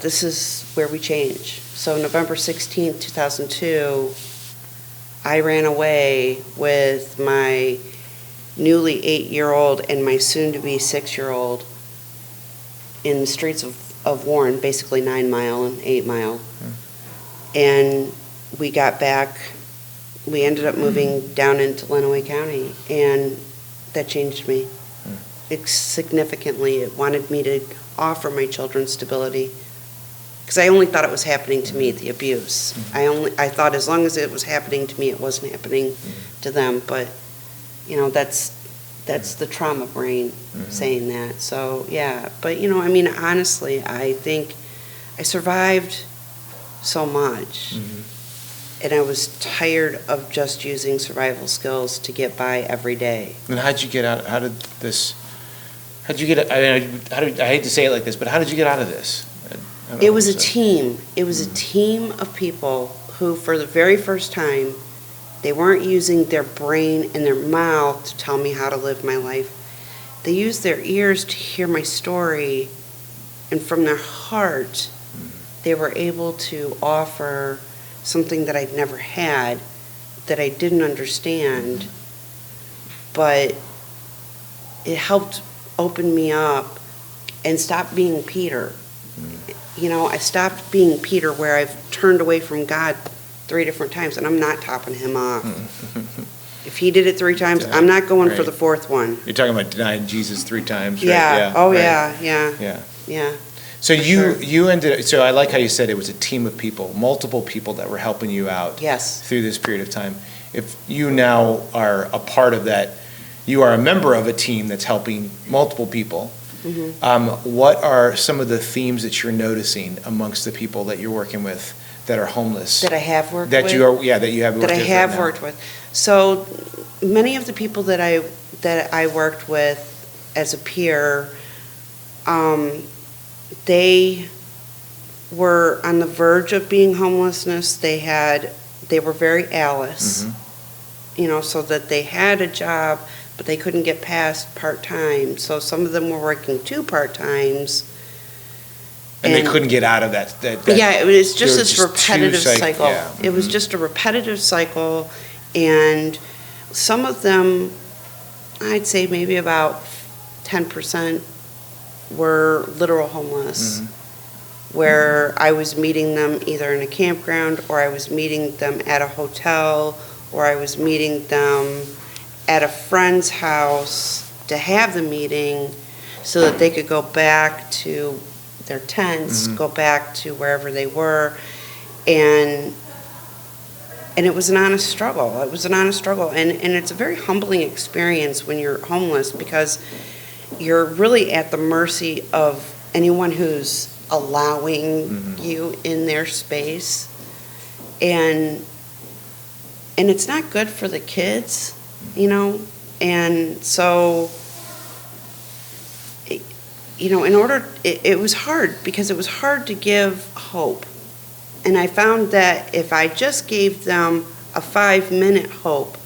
this is where we change. So November 16th, 2002, I ran away with my newly 8-year-old and my soon-to-be 6-year-old in the streets of Warren, basically 9 Mile and 8 Mile. And we got back, we ended up moving down into Lenawee County, and that changed me. Significantly. It wanted me to offer my children stability, because I only thought it was happening to me, the abuse. I thought as long as it was happening to me, it wasn't happening to them. But you know, that's the trauma brain saying that. So yeah, but you know, I mean, honestly, I think I survived so much, and I was tired of just using survival skills to get by every day. And how'd you get out? I hate to say it like this, but how did you get out of this? It was a team. It was a team of people who, for the very first time, they weren't using their brain and their mouth to tell me how to live my life. They used their ears to hear my story, and from their heart, they were able to offer something that I'd never had, that I didn't understand, but it helped open me up and stop being Peter. You know, I stopped being Peter, where I've turned away from God 3 different times, and I'm not topping him off. If he did it 3 times, I'm not going for Right. the 4th one. You're talking about denying Jesus 3 times, right? Yeah, oh, right. yeah. So For you sure. ended, so I like how you said it was a team of people, multiple people that were helping you out. Yes. Through this period of time. If you now are a part of that, you are a member of a team that's helping multiple people. What are some of the themes that you're noticing amongst the people that you're working with that are homeless? That I have worked with? That you are, yeah, that you have worked That I with have right now? worked with. So many of the people that I worked with as a peer, they were on the verge of being homelessness. They were very Alice, you know, so that they had a job, but they couldn't get past part-time. So some of them were working 2 part-times. And they couldn't get out of that. Yeah, it was just they were this just too repetitive cycle. yeah. It was just a repetitive cycle, and some of them, I'd say maybe about 10% were literal homeless, where I was meeting them either in a campground, or I was meeting them at a hotel, or I was meeting them at a friend's house to have the meeting so that they could go back to their tents, go back to wherever they were, and it was an honest struggle. It was an honest struggle, and it's a very humbling experience when you're homeless, because you're really at the mercy of anyone who's allowing you in their space, and it's not good for the kids, you know, and so, you know, it was hard, because it was hard to give hope. And I found that if I just gave them a 5-minute hope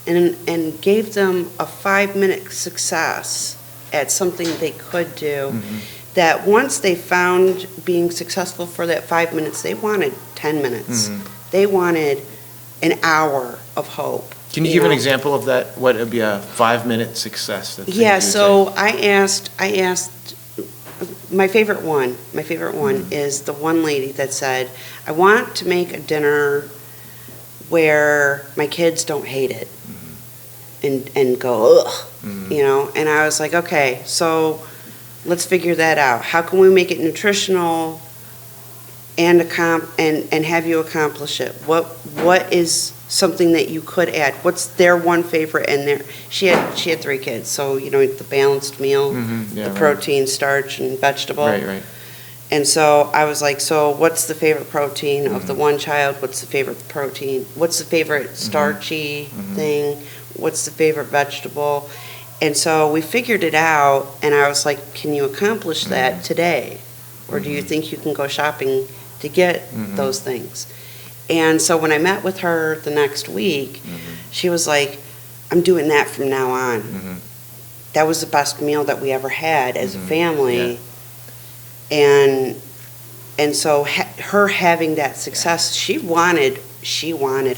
and gave them a 5-minute success at something they could do, that once they found being successful for that 5 minutes, they wanted 10 minutes. They wanted an hour of hope. Can you give an example of that? What would be a 5-minute success? That Yeah, you would so say? I asked, my favorite one is the one lady that said, I want to make a dinner where my kids don't hate it and go, ugh, you know? And I was like, okay, so let's figure that out. How can we make it nutritional and have you accomplish it? What is something that you could add? What's their one favorite? And she had 3 kids, so you know, the balanced meal, Yeah, the right. protein, starch, and vegetable. Right. And so I was like, so what's the favorite protein of the one child? What's the favorite protein? What's the favorite starchy thing? What's the favorite vegetable? And so we figured it out, and I was like, can you accomplish that today? Or do you think you can go shopping to get those things? And so when I met with her the next week, she was like, I'm doing that from now on. That was the best meal that we ever had as a family. And so her having that success, she wanted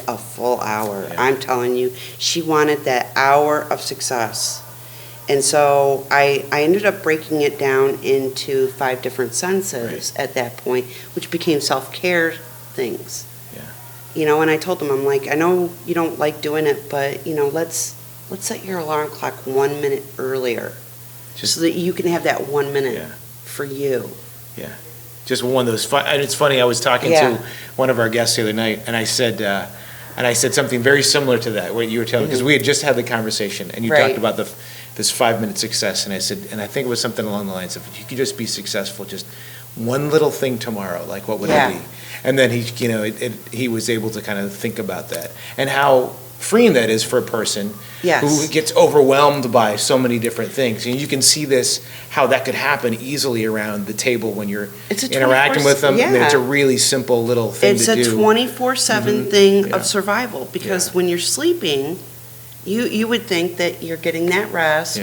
a full hour. Yeah. I'm telling you, she wanted that hour of success. And so I ended up breaking it down into 5 different senses at that point, which became self-care things. Yeah. You know, and I told them, I'm like, I know you don't like doing it, but, you know, let's set your alarm clock 1 minute earlier, just so that you can have that 1 minute Yeah. for you. Yeah, just one of those. And it's funny. I was talking to one of our guests the other night, and I said something very similar to that, what you were telling, because we had just had the conversation, and you Right. talked about this 5-minute success, and I said, and I think it was something along the lines of, if you could just be successful, just one little thing tomorrow, like what would it be? And then he was able to kind of think about that, and how freeing that is for a person who gets overwhelmed by so many different things. And you can see how that could happen easily around the table when you're interacting with them. I mean, it's a really simple little thing to do. It's a 24/7 thing of survival, because when you're sleeping, you would think that you're getting that rest,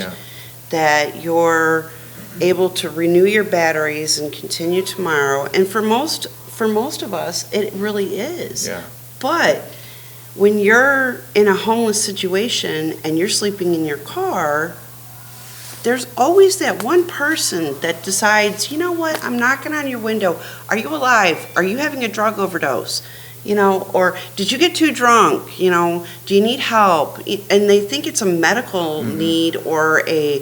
that you're able to renew your batteries and continue tomorrow. And for most for most of us, it really is. Yeah. But when you're in a homeless situation and you're sleeping in your car, there's always that one person that decides, you know what, I'm knocking on your window. Are you alive? Are you having a drug overdose? You know, or did you get too drunk? You know, do you need help? And they think it's a medical need or a,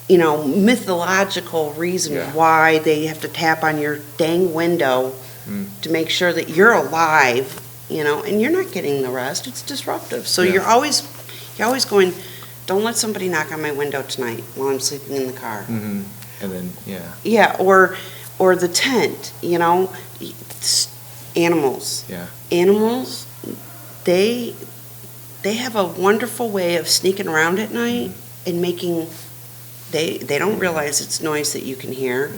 you know, mythological reason Yeah. why they have to tap on your dang window to make sure that you're alive, you know, and you're not getting the rest. It's disruptive. So Yeah. you're always going, don't let somebody knock on my window tonight while I'm sleeping in the car. And then, yeah. Yeah, or the tent, you know, animals. Yeah. Animals, they have a wonderful way of sneaking around at night and making, they don't realize it's noise that you can hear.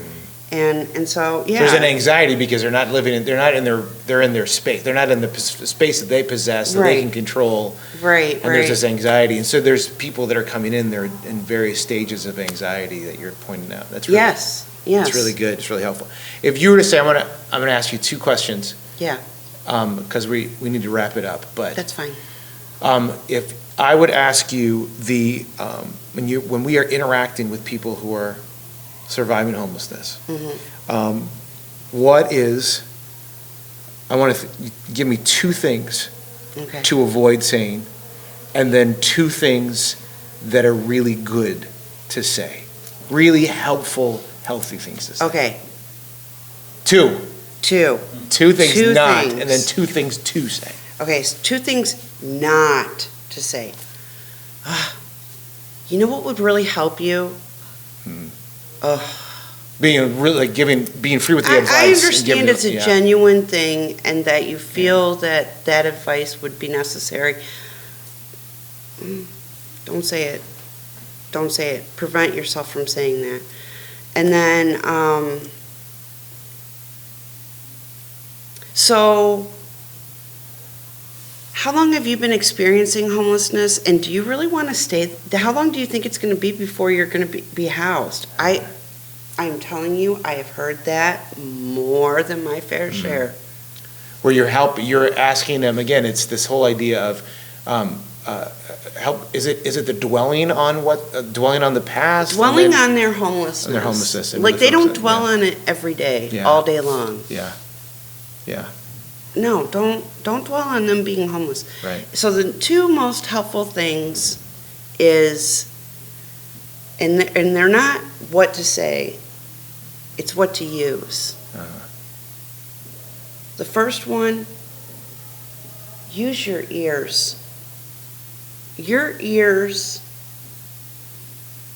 And so, yeah. There's an anxiety because they're not they're in their space. They're not in the space that they possess, that they Right. can control. Right, And there's right. this anxiety. And so there's people that are coming in there in various stages of anxiety that you're pointing out. That's really, Yes, yes. It's really good. It's really helpful. If you were to say, I'm gonna ask you two questions, Yeah, because we need to wrap it up, but. that's fine. If I would ask you when we are interacting with people who are surviving homelessness, what is, I want to give me two things Okay. to avoid saying, and then two things that are really good to say, really helpful, healthy things to say. Okay, Two things Two not, things. and then two things to say. okay, so two things not to say. You know what would really help you? Being really being free with the advice. I and understand giving it's a yeah. genuine thing and that you feel that that advice would be necessary. Don't say it. Don't say it. Prevent yourself from saying that. And then, so how long have you been experiencing homelessness, and do you really want to stay? How long do you think it's going to be before you're going to be housed? I'm telling you, I have heard that more than my fair share. Where you're asking them, again, it's this whole idea of, help, is it the dwelling on the past? Dwelling on their homelessness. On their homelessness and Like, really they don't focusing, dwell yeah. on it every day, Yeah. all day long. Yeah, yeah, No, don't dwell on them being homeless. right. So the two most helpful things is, and they're not what to say, it's what to use. The first one, use your ears. Your ears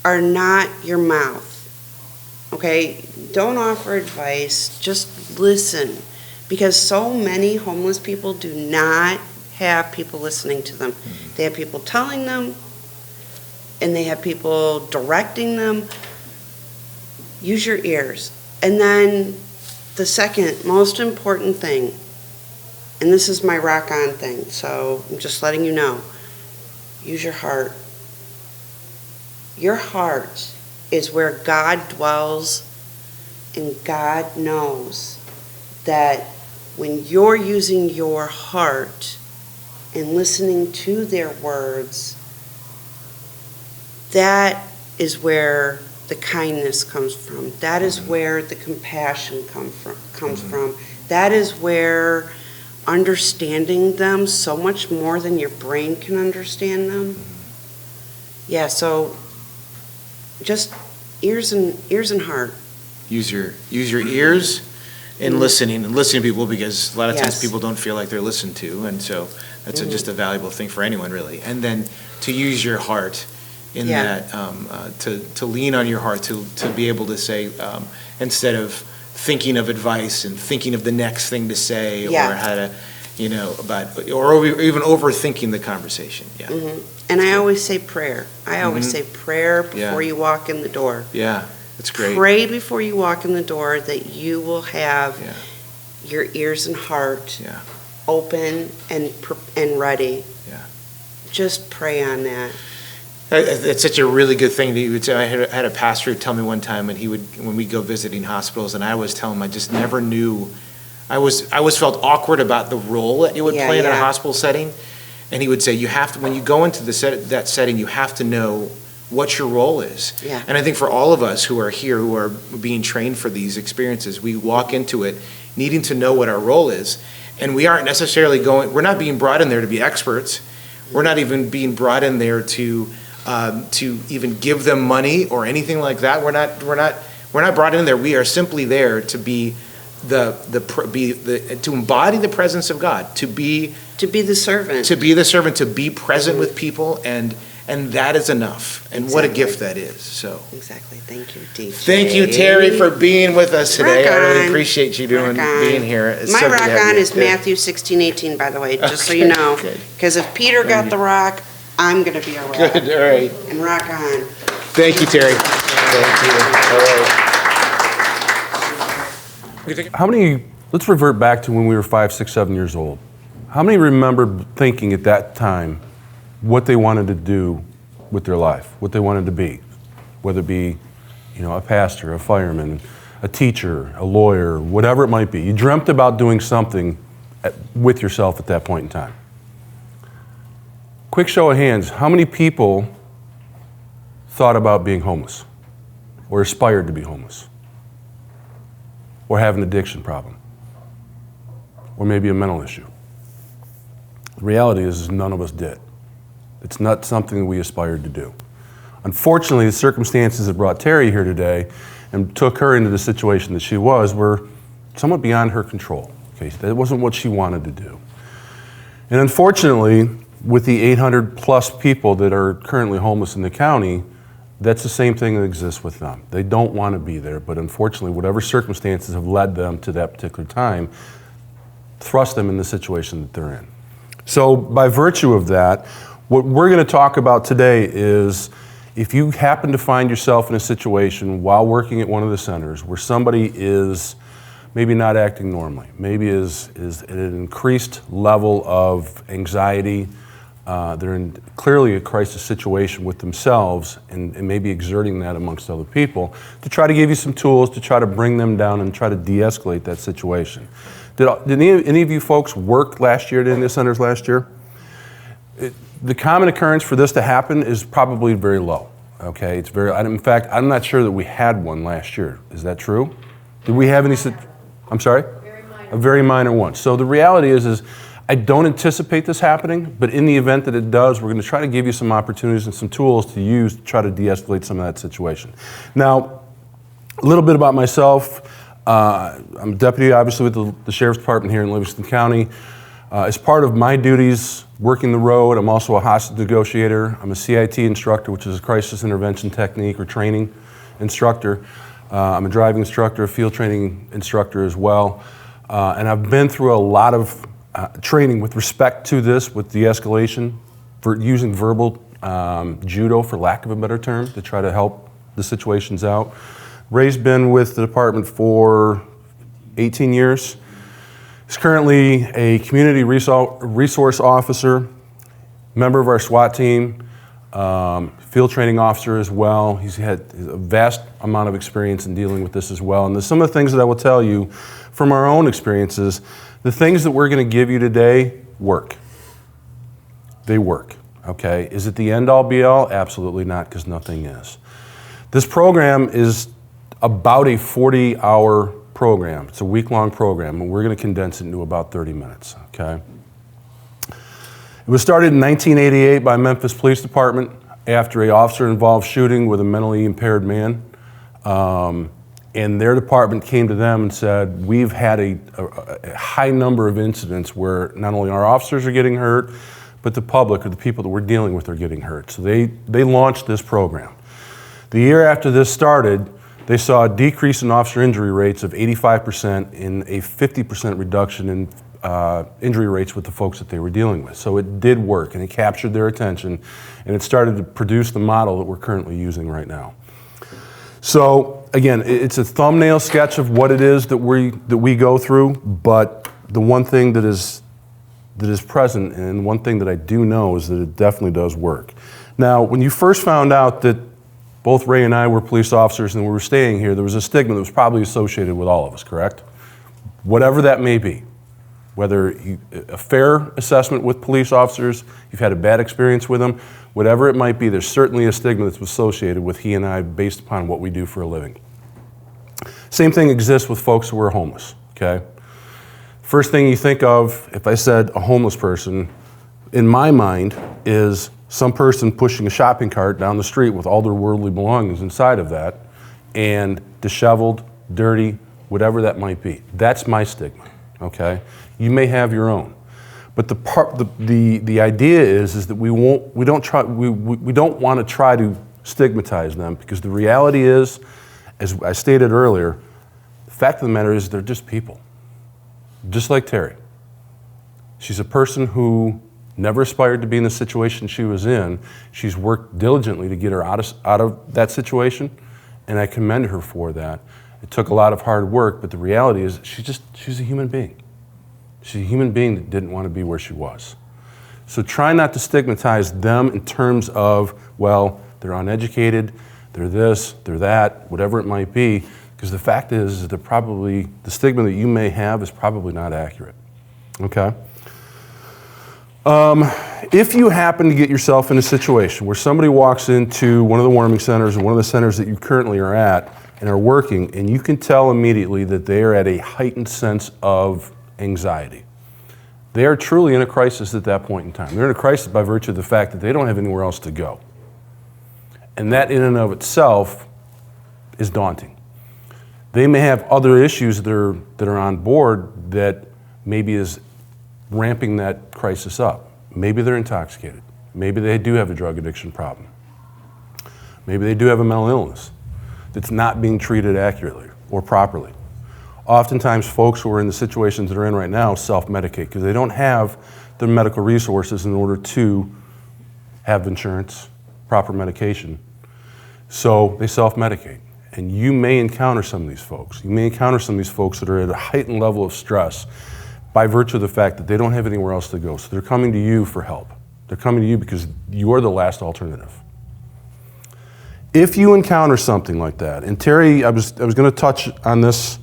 are not your mouth, okay? Don't offer advice, just listen. Because so many homeless people do not have people listening to them. They have people telling them, and they have people directing them. Use your ears. And then the second most important thing, and this is my rock on thing, so I'm just letting you know, use your heart. Your heart is where God dwells, and God knows that when you're using your heart and listening to their words, that is where the kindness comes from. That is where the compassion comes from. That is where understanding them so much more than your brain can understand them. Yeah, so just ears and heart. Use your ears and listening to people, because a lot of times Yes. people don't feel like they're listened to, and so that's just a valuable thing for anyone, really. And then to use your heart in Yeah. that, to lean on your heart, to be able to say, instead of thinking of advice and thinking of the next thing to say, Yeah. or how to, or even overthinking the conversation. Yeah, And I always say prayer. I always say prayer Yeah. before you walk in the door. yeah, that's great. Pray before you walk in the door that you will have Yeah. your ears and heart Yeah. open and ready. Yeah. Just pray on that. It's such a really good thing that you would say. I had a pastor tell me one time, and when we'd go visiting hospitals, and I always tell him I just never knew I always felt awkward about the role that you would Yeah, play in a yeah. hospital setting. And he would say, you have to, when you go into that setting, you have to know what your role is. Yeah. And I think for all of us who are here, who are being trained for these experiences, we walk into it needing to know what our role is. And we aren't necessarily we're not being brought in there to be experts. We're not even being brought in there to even give them money or anything like that. We're not brought in there. We are simply there to be to embody the presence of God, to be the servant. to be present with people, and that is enough. And what a gift that is. So Exactly. Thank you, DJ. thank you, Terry, for being with us today. Rock I really on. appreciate you Rock on. being here. It's My so good to rock have on you. is Good. Matthew 16:18, by the way, just so you know. Good. Because if Peter got the rock, I'm going to be a rock. Good. All right. And rock on. Thank you, Terry. Thank you. All right. How many, let's revert back to when we were 5, 6, 7 years old. How many remember thinking at that time what they wanted to do with their life, what they wanted to be? Whether it be, a pastor, a fireman, a teacher, a lawyer, whatever it might be. You dreamt about doing something with yourself at that point in time. Quick show of hands, how many people thought about being homeless or aspired to be homeless? Or have an addiction problem, or maybe a mental issue. The reality is none of us did. It's not something that we aspired to do. Unfortunately, the circumstances that brought Terry here today and took her into the situation that she was were somewhat beyond her control. Okay, that wasn't what she wanted to do. And unfortunately, with the 800 plus people that are currently homeless in the county, that's the same thing that exists with them. They don't want to be there, but unfortunately, whatever circumstances have led them to that particular time, thrust them in the situation that they're in. So by virtue of that, what we're going to talk about today is if you happen to find yourself in a situation while working at one of the centers where somebody is maybe not acting normally, maybe is at an increased level of anxiety, they're in clearly a crisis situation with themselves and maybe exerting that amongst other people, to try to give you some tools to try to bring them down and try to de-escalate that situation. Did any of you folks work last year at any of the centers last year? The common occurrence for this to happen is probably very low. Okay, it's very. In fact, I'm not sure that we had one last year. Is that true? Did we have any? I'm sorry. A very minor one. So the reality is I don't anticipate this happening, but in the event that it does, we're going to try to give you some opportunities and some tools to use to try to de-escalate some of that situation. Now, a little bit about myself. I'm a deputy, obviously, with the Sheriff's Department here in Livingston County. As part of my duties working the road, I'm also a hostage negotiator. I'm a CIT instructor, which is a crisis intervention technique or training instructor. I'm a driving instructor, a field training instructor as well. And I've been through a lot of training with respect to this, with de-escalation, for using verbal judo, for lack of a better term, to try to help the situations out. Ray's been with the department for 18 years. He's currently a community resource officer, member of our SWAT team, field training officer as well. He's had a vast amount of experience in dealing with this as well. And there's some of the things that I will tell you from our own experiences. The things that we're going to give you today work. They work, okay? Is it the end-all be-all? Absolutely not, because nothing is. This program is about a 40-hour program. It's a week-long program, and we're going to condense it into about 30 minutes, okay? It was started in 1988 by Memphis Police Department after an officer-involved shooting with a mentally impaired man. And their department came to them and said, we've had a high number of incidents where not only our officers are getting hurt, but the public or the people that we're dealing with are getting hurt. So they launched this program. The year after this started, they saw a decrease in officer injury rates of 85% and a 50% reduction in injury rates with the folks that they were dealing with. So it did work, and it captured their attention, and it started to produce the model that we're currently using right now. So again, it's a thumbnail sketch of what it is that we go through, but the one thing that is present, and one thing that I do know, is that it definitely does work. Now, when you first found out that both Ray and I were police officers and we were staying here, there was a stigma that was probably associated with all of us, correct? whatever that may be. Whether a fair assessment with police officers, you've had a bad experience with them, whatever it might be, there's certainly a stigma that's associated with he and I based upon what we do for a living. Same thing exists with folks who are homeless, okay? First thing you think of, if I said a homeless person, in my mind is some person pushing a shopping cart down the street with all their worldly belongings inside of that, and disheveled, dirty, whatever that might be. That's my stigma, okay? You may have your own. But the idea is that we don't want to try to stigmatize them, because the reality is, as I stated earlier, the fact of the matter is they're just people. Just like Terry. She's a person who never aspired to be in the situation she was in. She's worked diligently to get her out of that situation, and I commend her for that. It took a lot of hard work, but the reality is she's a human being. She's a human being that didn't want to be where she was. So try not to stigmatize them in terms of, well, they're uneducated, they're this, they're that, whatever it might be, because the fact is that the stigma that you may have is probably not accurate, okay? If you happen to get yourself in a situation where somebody walks into one of the warming centers or one of the centers that you currently are at and are working, and you can tell immediately that they are at a heightened sense of anxiety. They are truly in a crisis at that point in time. They're in a crisis by virtue of the fact that they don't have anywhere else to go. And that in and of itself is daunting. They may have other issues that are on board that maybe is ramping that crisis up. Maybe they're intoxicated. Maybe they do have a drug addiction problem. Maybe they do have a mental illness that's not being treated accurately or properly. Oftentimes, folks who are in the situations that are in right now self-medicate because they don't have the medical resources in order to have insurance, proper medication. So they self-medicate. And you may encounter some of these folks. You may encounter some of these folks that are at a heightened level of stress by virtue of the fact that they don't have anywhere else to go. So they're coming to you for help. They're coming to you because you're the last alternative. If you encounter something like that, and Terry, I was going to touch on this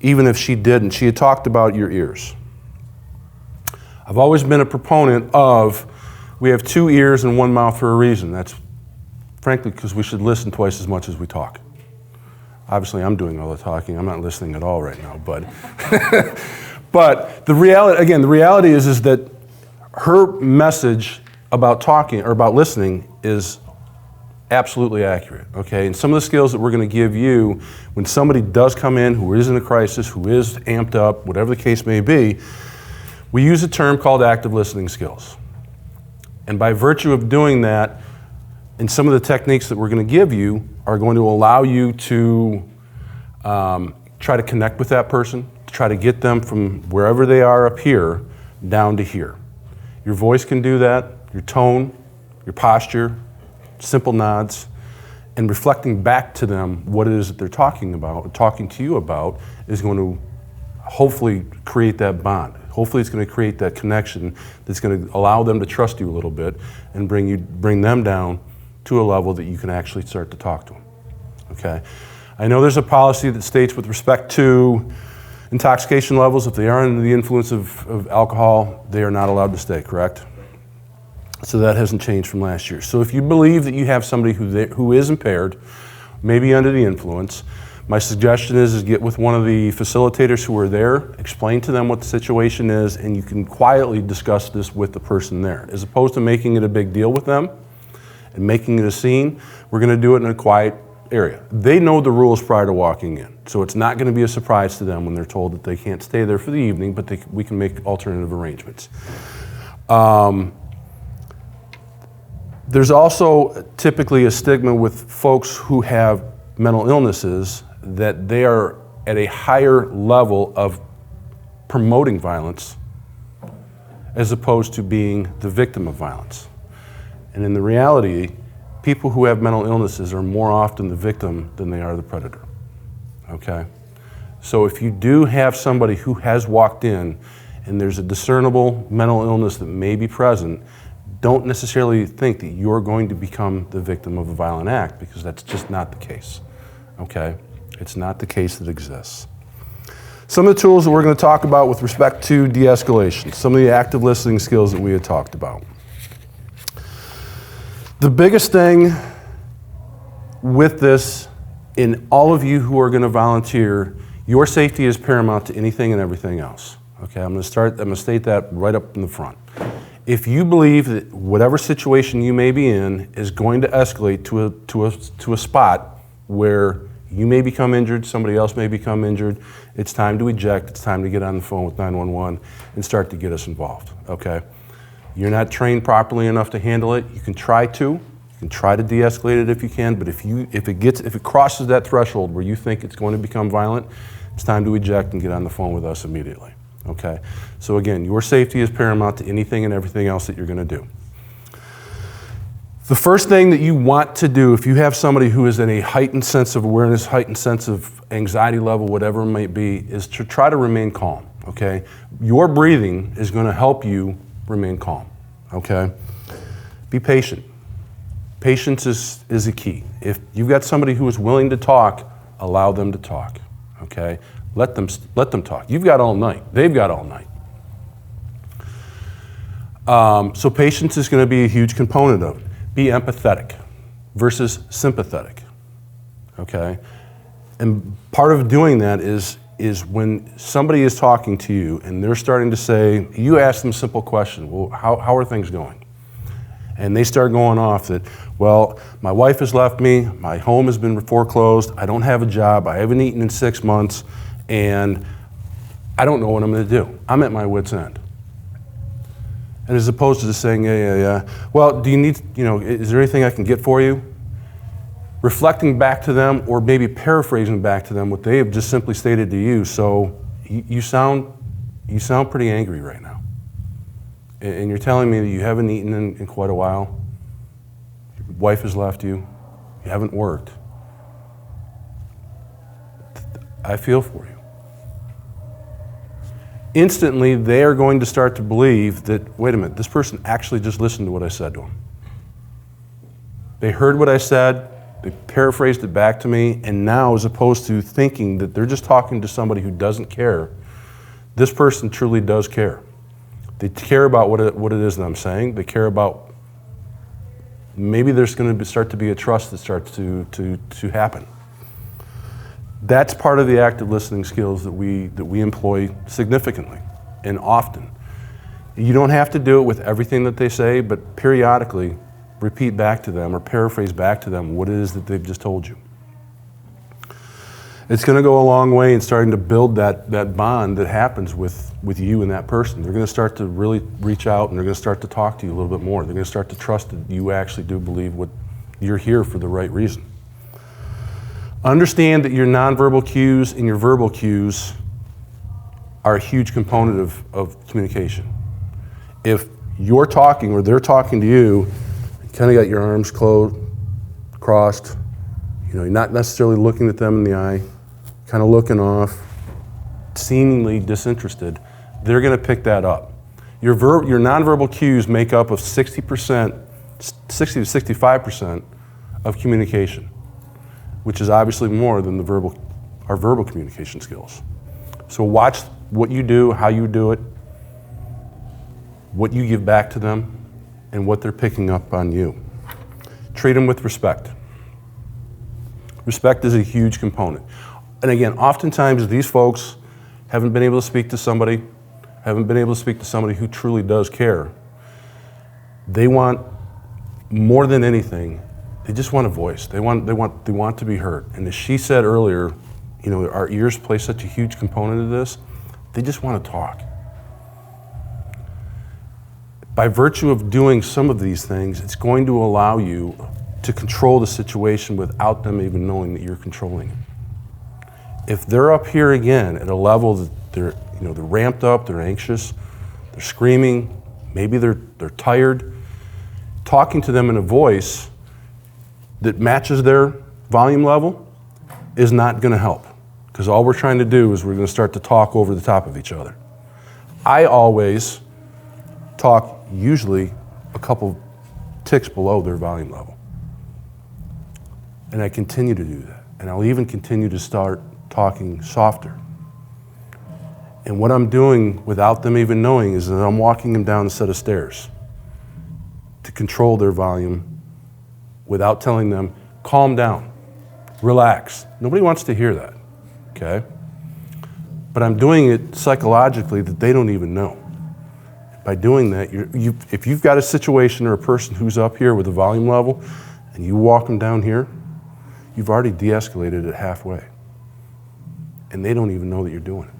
even if she didn't. She had talked about your ears. I've always been a proponent of we have 2 ears and 1 mouth for a reason. That's frankly because we should listen twice as much as we talk. Obviously, I'm doing all the talking. I'm not listening at all right now, but but the reality is that her message about talking or about listening is absolutely accurate, okay? And some of the skills that we're going to give you when somebody does come in who is in a crisis, who is amped up, whatever the case may be, we use a term called active listening skills. And by virtue of doing that, and some of the techniques that we're going to give you are going to allow you to try to connect with that person, to try to get them from wherever they are up here down to here. Your voice can do that, your tone, your posture, simple nods, and reflecting back to them what it is that they're talking about, talking to you about, is going to hopefully create that bond. Hopefully it's going to create that connection that's going to allow them to trust you a little bit and bring them down to a level that you can actually start to talk to them. Okay? I know there's a policy that states with respect to intoxication levels, if they are under the influence of alcohol, they are not allowed to stay, correct? So that hasn't changed from last year. So if you believe that you have somebody who is impaired, maybe under the influence, my suggestion is get with one of the facilitators who are there, explain to them what the situation is, and you can quietly discuss this with the person there. As opposed to making it a big deal with them and making it a scene, we're going to do it in a quiet area. They know the rules prior to walking in, so it's not going to be a surprise to them when they're told that they can't stay there for the evening, but we can make alternative arrangements. There's also typically a stigma with folks who have mental illnesses that they are at a higher level of promoting violence as opposed to being the victim of violence. And in the reality, people who have mental illnesses are more often the victim than they are the predator, okay? So if you do have somebody who has walked in and there's a discernible mental illness that may be present, don't necessarily think that you're going to become the victim of a violent act, because that's just not the case, okay? It's not the case that exists. Some of the tools that we're going to talk about with respect to de-escalation, some of the active listening skills that we had talked about. The biggest thing with this, in all of you who are going to volunteer, your safety is paramount to anything and everything else. Okay, I'm going to state that right up in the front. If you believe that whatever situation you may be in is going to escalate to a spot where you may become injured, somebody else may become injured, it's time to eject, it's time to get on the phone with 911 and start to get us involved, okay? You're not trained properly enough to handle it. You can try to de-escalate it if you can, but if it crosses that threshold where you think it's going to become violent, it's time to eject and get on the phone with us immediately, okay? So again, your safety is paramount to anything and everything else that you're going to do. The first thing that you want to do if you have somebody who is in a heightened sense of awareness, heightened sense of anxiety level, whatever it might be, is to try to remain calm, okay? Your breathing is going to help you remain calm, okay? Be patient. Patience is a key. If you've got somebody who is willing to talk, allow them to talk, okay? Let them talk. You've got all night. They've got all night. So patience is going to be a huge component of it. Be empathetic versus sympathetic, okay? And part of doing that is when somebody is talking to you and they're starting to say, you ask them a simple question, well, how are things going? And they start going off that, well, my wife has left me, my home has been foreclosed, I don't have a job, I haven't eaten in 6 months, and I don't know what I'm going to do. I'm at my wit's end. And as opposed to just saying, yeah, well, do you need, is there anything I can get for you? Reflecting back to them, or maybe paraphrasing back to them what they have just simply stated to you. So you sound pretty angry right now. And you're telling me that you haven't eaten in quite a while. Your wife has left you. You haven't worked. I feel for you. Instantly, they are going to start to believe that, wait a minute, this person actually just listened to what I said to them. They heard what I said, they paraphrased it back to me, and now, as opposed to thinking that they're just talking to somebody who doesn't care, this person truly does care. They care about what it is that I'm saying. They care about, maybe there's going to start to be a trust that starts to happen. That's part of the active listening skills that we employ significantly and often. You don't have to do it with everything that they say, but periodically repeat back to them or paraphrase back to them what it is that they've just told you. It's going to go a long way in starting to build that bond that happens with you and that person. They're going to start to really reach out and they're going to start to talk to you a little bit more. They're going to start to trust that you actually do believe what you're here for the right reason. Understand that your nonverbal cues and your verbal cues are a huge component of communication. If you're talking or they're talking to you, you kind of got your arms crossed, you're not necessarily looking at them in the eye, kind of looking off, seemingly disinterested, they're going to pick that up. Your nonverbal cues make up of 60 to 65% of communication, which is obviously more than our verbal communication skills. So watch what you do, how you do it, what you give back to them, and what they're picking up on you. Treat them with respect. Respect is a huge component. And again, oftentimes these folks haven't been able to speak to somebody who truly does care. They want, more than anything, they just want a voice. They want to be heard. And as she said earlier, our ears play such a huge component of this. They just want to talk. By virtue of doing some of these things, it's going to allow you to control the situation without them even knowing that you're controlling it. If they're up here again at a level that they're ramped up, they're anxious, they're screaming, maybe they're tired, talking to them in a voice that matches their volume level is not going to help, because all we're trying to do is we're going to start to talk over the top of each other. I always talk usually a couple ticks below their volume level, and I continue to do that, and I'll even continue to start talking softer And what I'm doing without them even knowing is that I'm walking them down a set of stairs to control their volume without telling them, calm down, relax. Nobody wants to hear that, okay? But I'm doing it psychologically that they don't even know. By doing that, if you've got a situation or a person who's up here with a volume level and you walk them down here, you've already de-escalated it halfway. And they don't even know that you're doing it.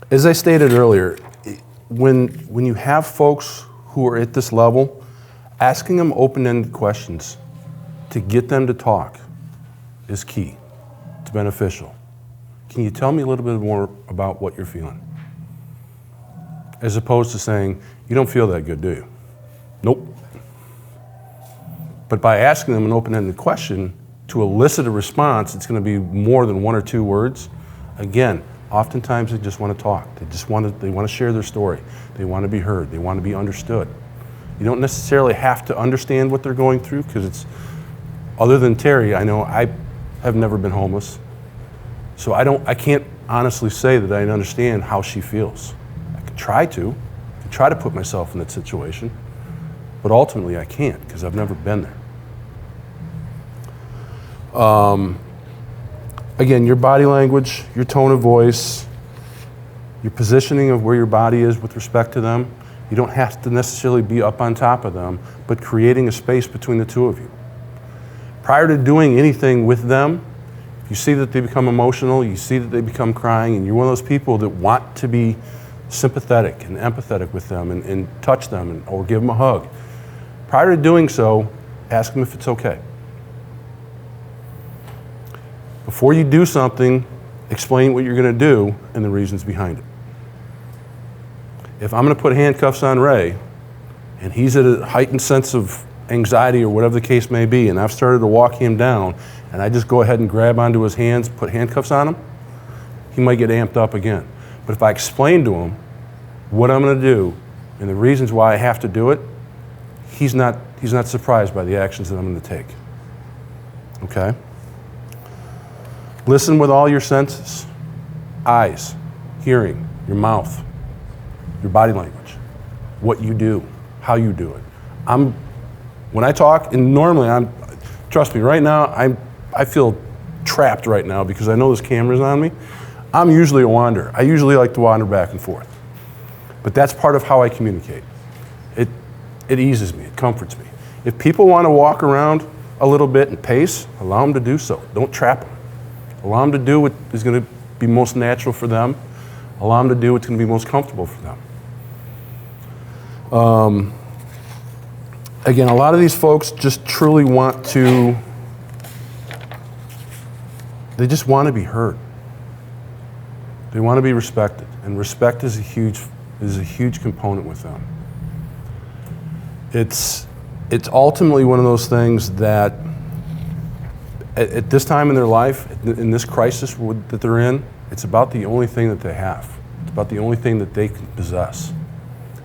As I stated earlier, when you have folks who are at this level, asking them open-ended questions to get them to talk is key. It's beneficial. Can you tell me a little bit more about what you're feeling? As opposed to saying, you don't feel that good, do you? Nope. But by asking them an open-ended question to elicit a response, it's going to be more than 1 or 2 words. Again, oftentimes they just want to talk. They want to share their story. They want to be heard. They want to be understood. You don't necessarily have to understand what they're going through, because it's, other than Terry, I know I have never been homeless. So I can't honestly say that I understand how she feels. I can try to put myself in that situation, but ultimately I can't, because I've never been there. Again, your body language, your tone of voice, your positioning of where your body is with respect to them. You don't have to necessarily be up on top of them, but creating a space between the two of you. Prior to doing anything with them, if you see that they become emotional, you see that they become crying, and you're one of those people that want to be sympathetic and empathetic with them and touch them or give them a hug. Prior to doing so, ask them if it's okay. Before you do something, explain what you're going to do and the reasons behind it. If I'm going to put handcuffs on Ray, and he's at a heightened sense of anxiety or whatever the case may be, and I've started to walk him down, and I just go ahead and grab onto his hands, put handcuffs on him, he might get amped up again. But if I explain to him what I'm going to do and the reasons why I have to do it, he's not surprised by the actions that I'm going to take. Okay? Listen with all your senses. Eyes, hearing, your mouth, your body language, what you do, how you do it. When I talk, and normally trust me, right now, I feel trapped right now because I know this camera's on me. I'm usually a wanderer. I usually like to wander back and forth. But that's part of how I communicate. It eases me, it comforts me. If people want to walk around a little bit and pace, allow them to do so. Don't trap them. Allow them to do what is going to be most natural for them. Allow them to do what's going to be most comfortable for them. Again, a lot of these folks just truly want to, they just want to be heard. They want to be respected, and respect is a huge component with them. It's ultimately one of those things that at this time in their life, in this crisis that they're in, it's about the only thing that they have. It's about the only thing that they can possess.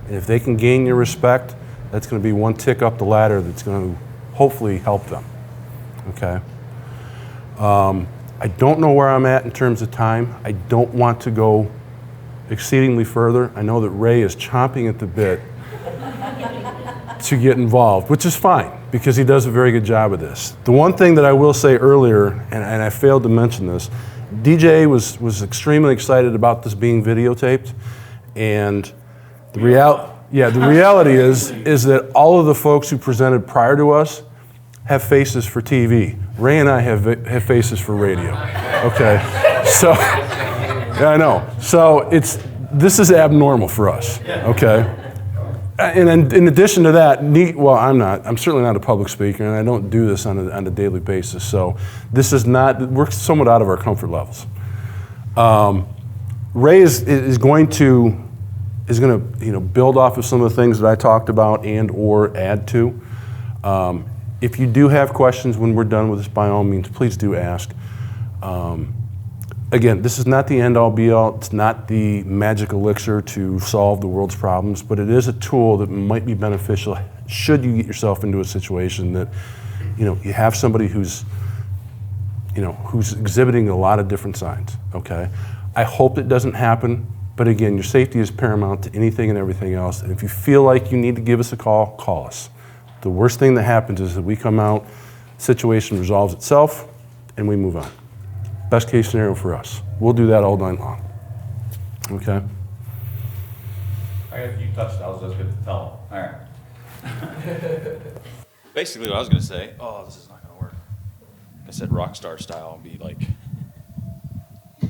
And if they can gain your respect, that's going to be one tick up the ladder that's going to hopefully help them. Okay? I don't know where I'm at in terms of time. I don't want to go exceedingly further. I know that Ray is chomping at the bit to get involved, which is fine, because he does a very good job of this. The one thing that I will say earlier, and I failed to mention this, DJ was extremely excited about this being videotaped, and the reality is that all of the folks who presented prior to us have faces for TV. Ray and I have faces for radio. Okay, so yeah, I know. So this is abnormal for us. Okay. And in addition to that, I'm certainly not a public speaker, and I don't do this on a daily basis. So this is we're somewhat out of our comfort levels. Ray is going to build off of some of the things that I talked about and or add to. If you do have questions when we're done with this, by all means, please do ask. Again, this is not the end-all be-all. It's not the magic elixir to solve the world's problems, but it is a tool that might be beneficial should you get yourself into a situation that you have somebody who's who's exhibiting a lot of different signs, okay? I hope it doesn't happen, but again, your safety is paramount to anything and everything else. And if you feel like you need to give us a call, call us. The worst thing that happens is that we come out, situation resolves itself, and we move on. Best case scenario for us. We'll do that all night long, okay? I got a few touchdowns, that's good to tell them. All right. Basically what I was gonna say, oh, this is not gonna work. I said rock star style, be like, You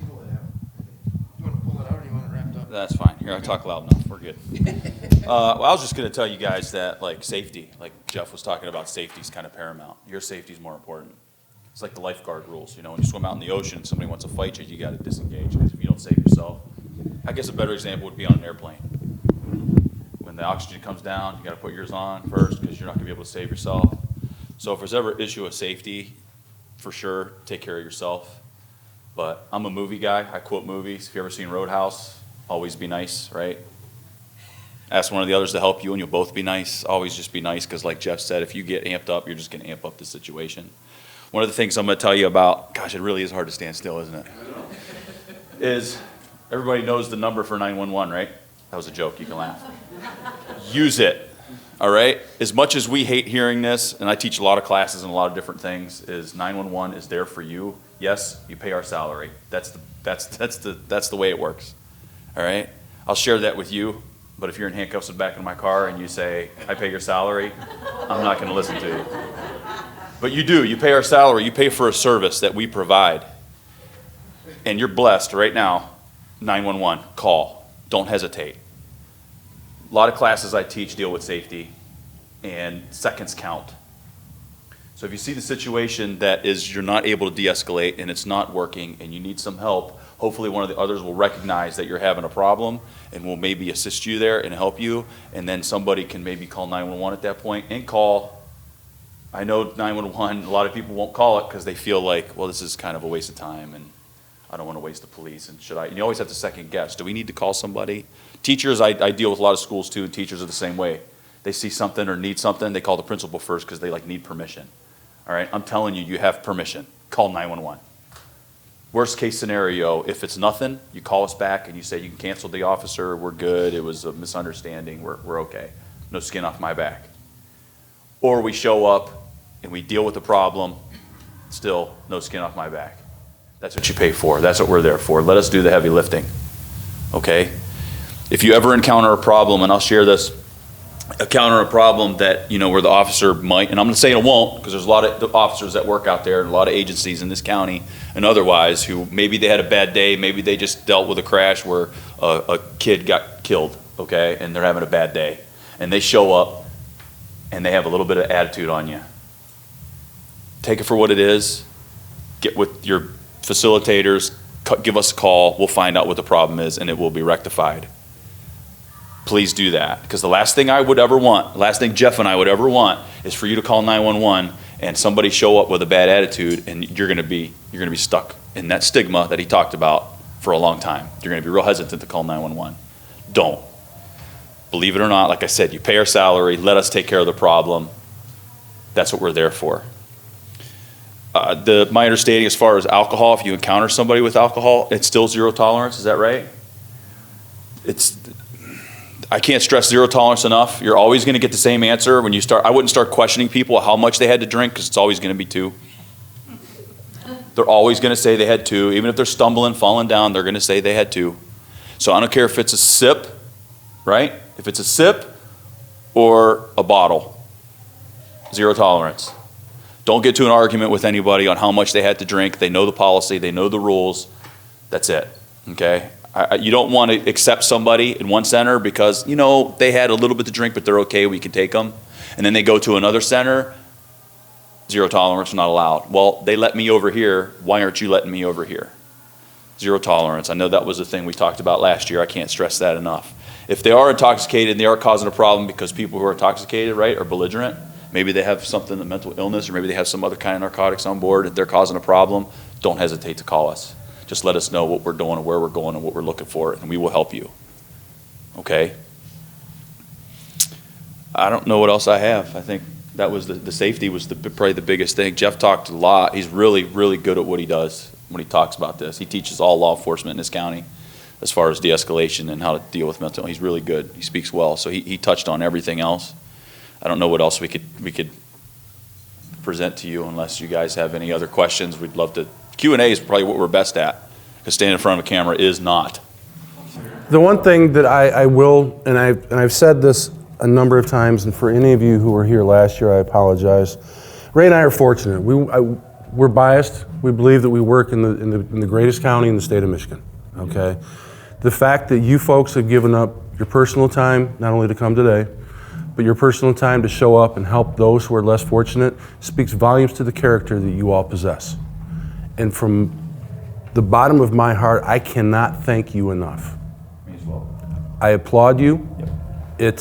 want to pull it out or you want it wrapped up? that's fine. Here, I talk loud enough, we're good. Well, I was just gonna tell you guys that, like, safety, like Jeff was talking about, safety is kind of paramount. Your safety is more important. It's like the lifeguard rules, when you swim out in the ocean, somebody wants to fight you, you gotta disengage, because if you don't save yourself. I guess a better example would be on an airplane. When the oxygen comes down, you gotta put yours on first, because you're not gonna be able to save yourself. So if there's ever an issue of safety, for sure, take care of yourself. But I'm a movie guy, I quote movies. If you've ever seen Roadhouse, always be nice, right? Ask one of the others to help you and you'll both be nice. Always just be nice, because like Jeff said, if you get amped up, you're just gonna amp up the situation. One of the things I'm gonna tell you about, gosh, it really is hard to stand still, isn't it? Is everybody knows the number for 911, right? That was a joke, you can laugh. Use it, all right? As much as we hate hearing this, and I teach a lot of classes and a lot of different things, is 911 is there for you. Yes, you pay our salary. That's the way it works, all right? I'll share that with you, but if you're in handcuffs in the back of my car and you say, I pay your salary, I'm not gonna listen to you. But you do, you pay our salary, you pay for a service that we provide. And you're blessed right now, 911, call, don't hesitate. A lot of classes I teach deal with safety, and seconds count. So if you see the situation that is you're not able to de-escalate and it's not working and you need some help, hopefully one of the others will recognize that you're having a problem and will maybe assist you there and help you, and then somebody can maybe call 911 at that point and call. I know 911, a lot of people won't call it because they feel like, well, this is kind of a waste of time and I don't want to waste the police, and should I? And you always have to second guess. Do we need to call somebody? Teachers, I deal with a lot of schools too, and teachers are the same way. They see something or need something, they call the principal first because they need permission. All right, I'm telling you, you have permission. Call 911. Worst case scenario, if it's nothing, you call us back and you say you can cancel the officer, we're good, it was a misunderstanding, we're okay. No skin off my back. Or we show up and we deal with the problem, still no skin off my back. That's what you pay for. That's what we're there for. Let us do the heavy lifting, okay? If you ever encounter a problem, and I'll share this, encounter a problem that, where the officer might, and I'm gonna say it won't, because there's a lot of officers that work out there and a lot of agencies in this county and otherwise who maybe they had a bad day, maybe they just dealt with a crash where a kid got killed, okay, and they're having a bad day. And they show up and they have a little bit of attitude on you. Take it for what it is, get with your facilitators, give us a call, we'll find out what the problem is and it will be rectified. Please do that, because the last thing I would ever want, last thing Jeff and I would ever want, is for you to call 911 and somebody show up with a bad attitude and you're gonna be stuck in that stigma that he talked about for a long time. You're gonna be real hesitant to call 911. Don't. Believe it or not, like I said, you pay our salary, let us take care of the problem. That's what we're there for. My understanding as far as alcohol, if you encounter somebody with alcohol, it's still zero tolerance, is that right? I can't stress zero tolerance enough. You're always gonna get the same answer when you start. I wouldn't start questioning people how much they had to drink, because it's always gonna be 2. They're always gonna say they had 2. Even if they're stumbling, falling down, they're gonna say they had 2. So I don't care if it's a sip, right? If it's a sip or a bottle, zero tolerance. Don't get to an argument with anybody on how much they had to drink. They know the policy, they know the rules. That's it, okay? You don't want to accept somebody in one center because, they had a little bit to drink, but they're okay, we can take them. And then they go to another center, zero tolerance, not allowed. Well, they let me over here, why aren't you letting me over here? Zero tolerance. I know that was the thing we talked about last year. I can't stress that enough. If they are intoxicated and they are causing a problem because people who are intoxicated, right, are belligerent, maybe they have something, a mental illness, or maybe they have some other kind of narcotics on board, if they're causing a problem, don't hesitate to call us. Just let us know what we're doing and where we're going and what we're looking for, and we will help you, okay? I don't know what else I have. I think That was the safety was probably the biggest thing. Jeff talked a lot. He's really, really good at what he does when he talks about this. He teaches all law enforcement in this county as far as de-escalation and how to deal with mental. He's really good. He speaks well. So he touched on everything else. I don't know what else we could present to you unless you guys have any other questions. We'd love to. Q&A is probably what we're best at, because standing in front of a camera is not. The one thing that I will, and I've said this a number of times, and for any of you who were here last year, I apologize. Ray and I are fortunate. We're biased. We believe that we work in the greatest county in the state of Michigan. Okay, the fact that you folks have given up your personal time, not only to come today, but your personal time to show up and help those who are less fortunate, speaks volumes to the character that you all possess. And from the bottom of my heart, I cannot thank you enough. Me as well. I applaud you. Yep.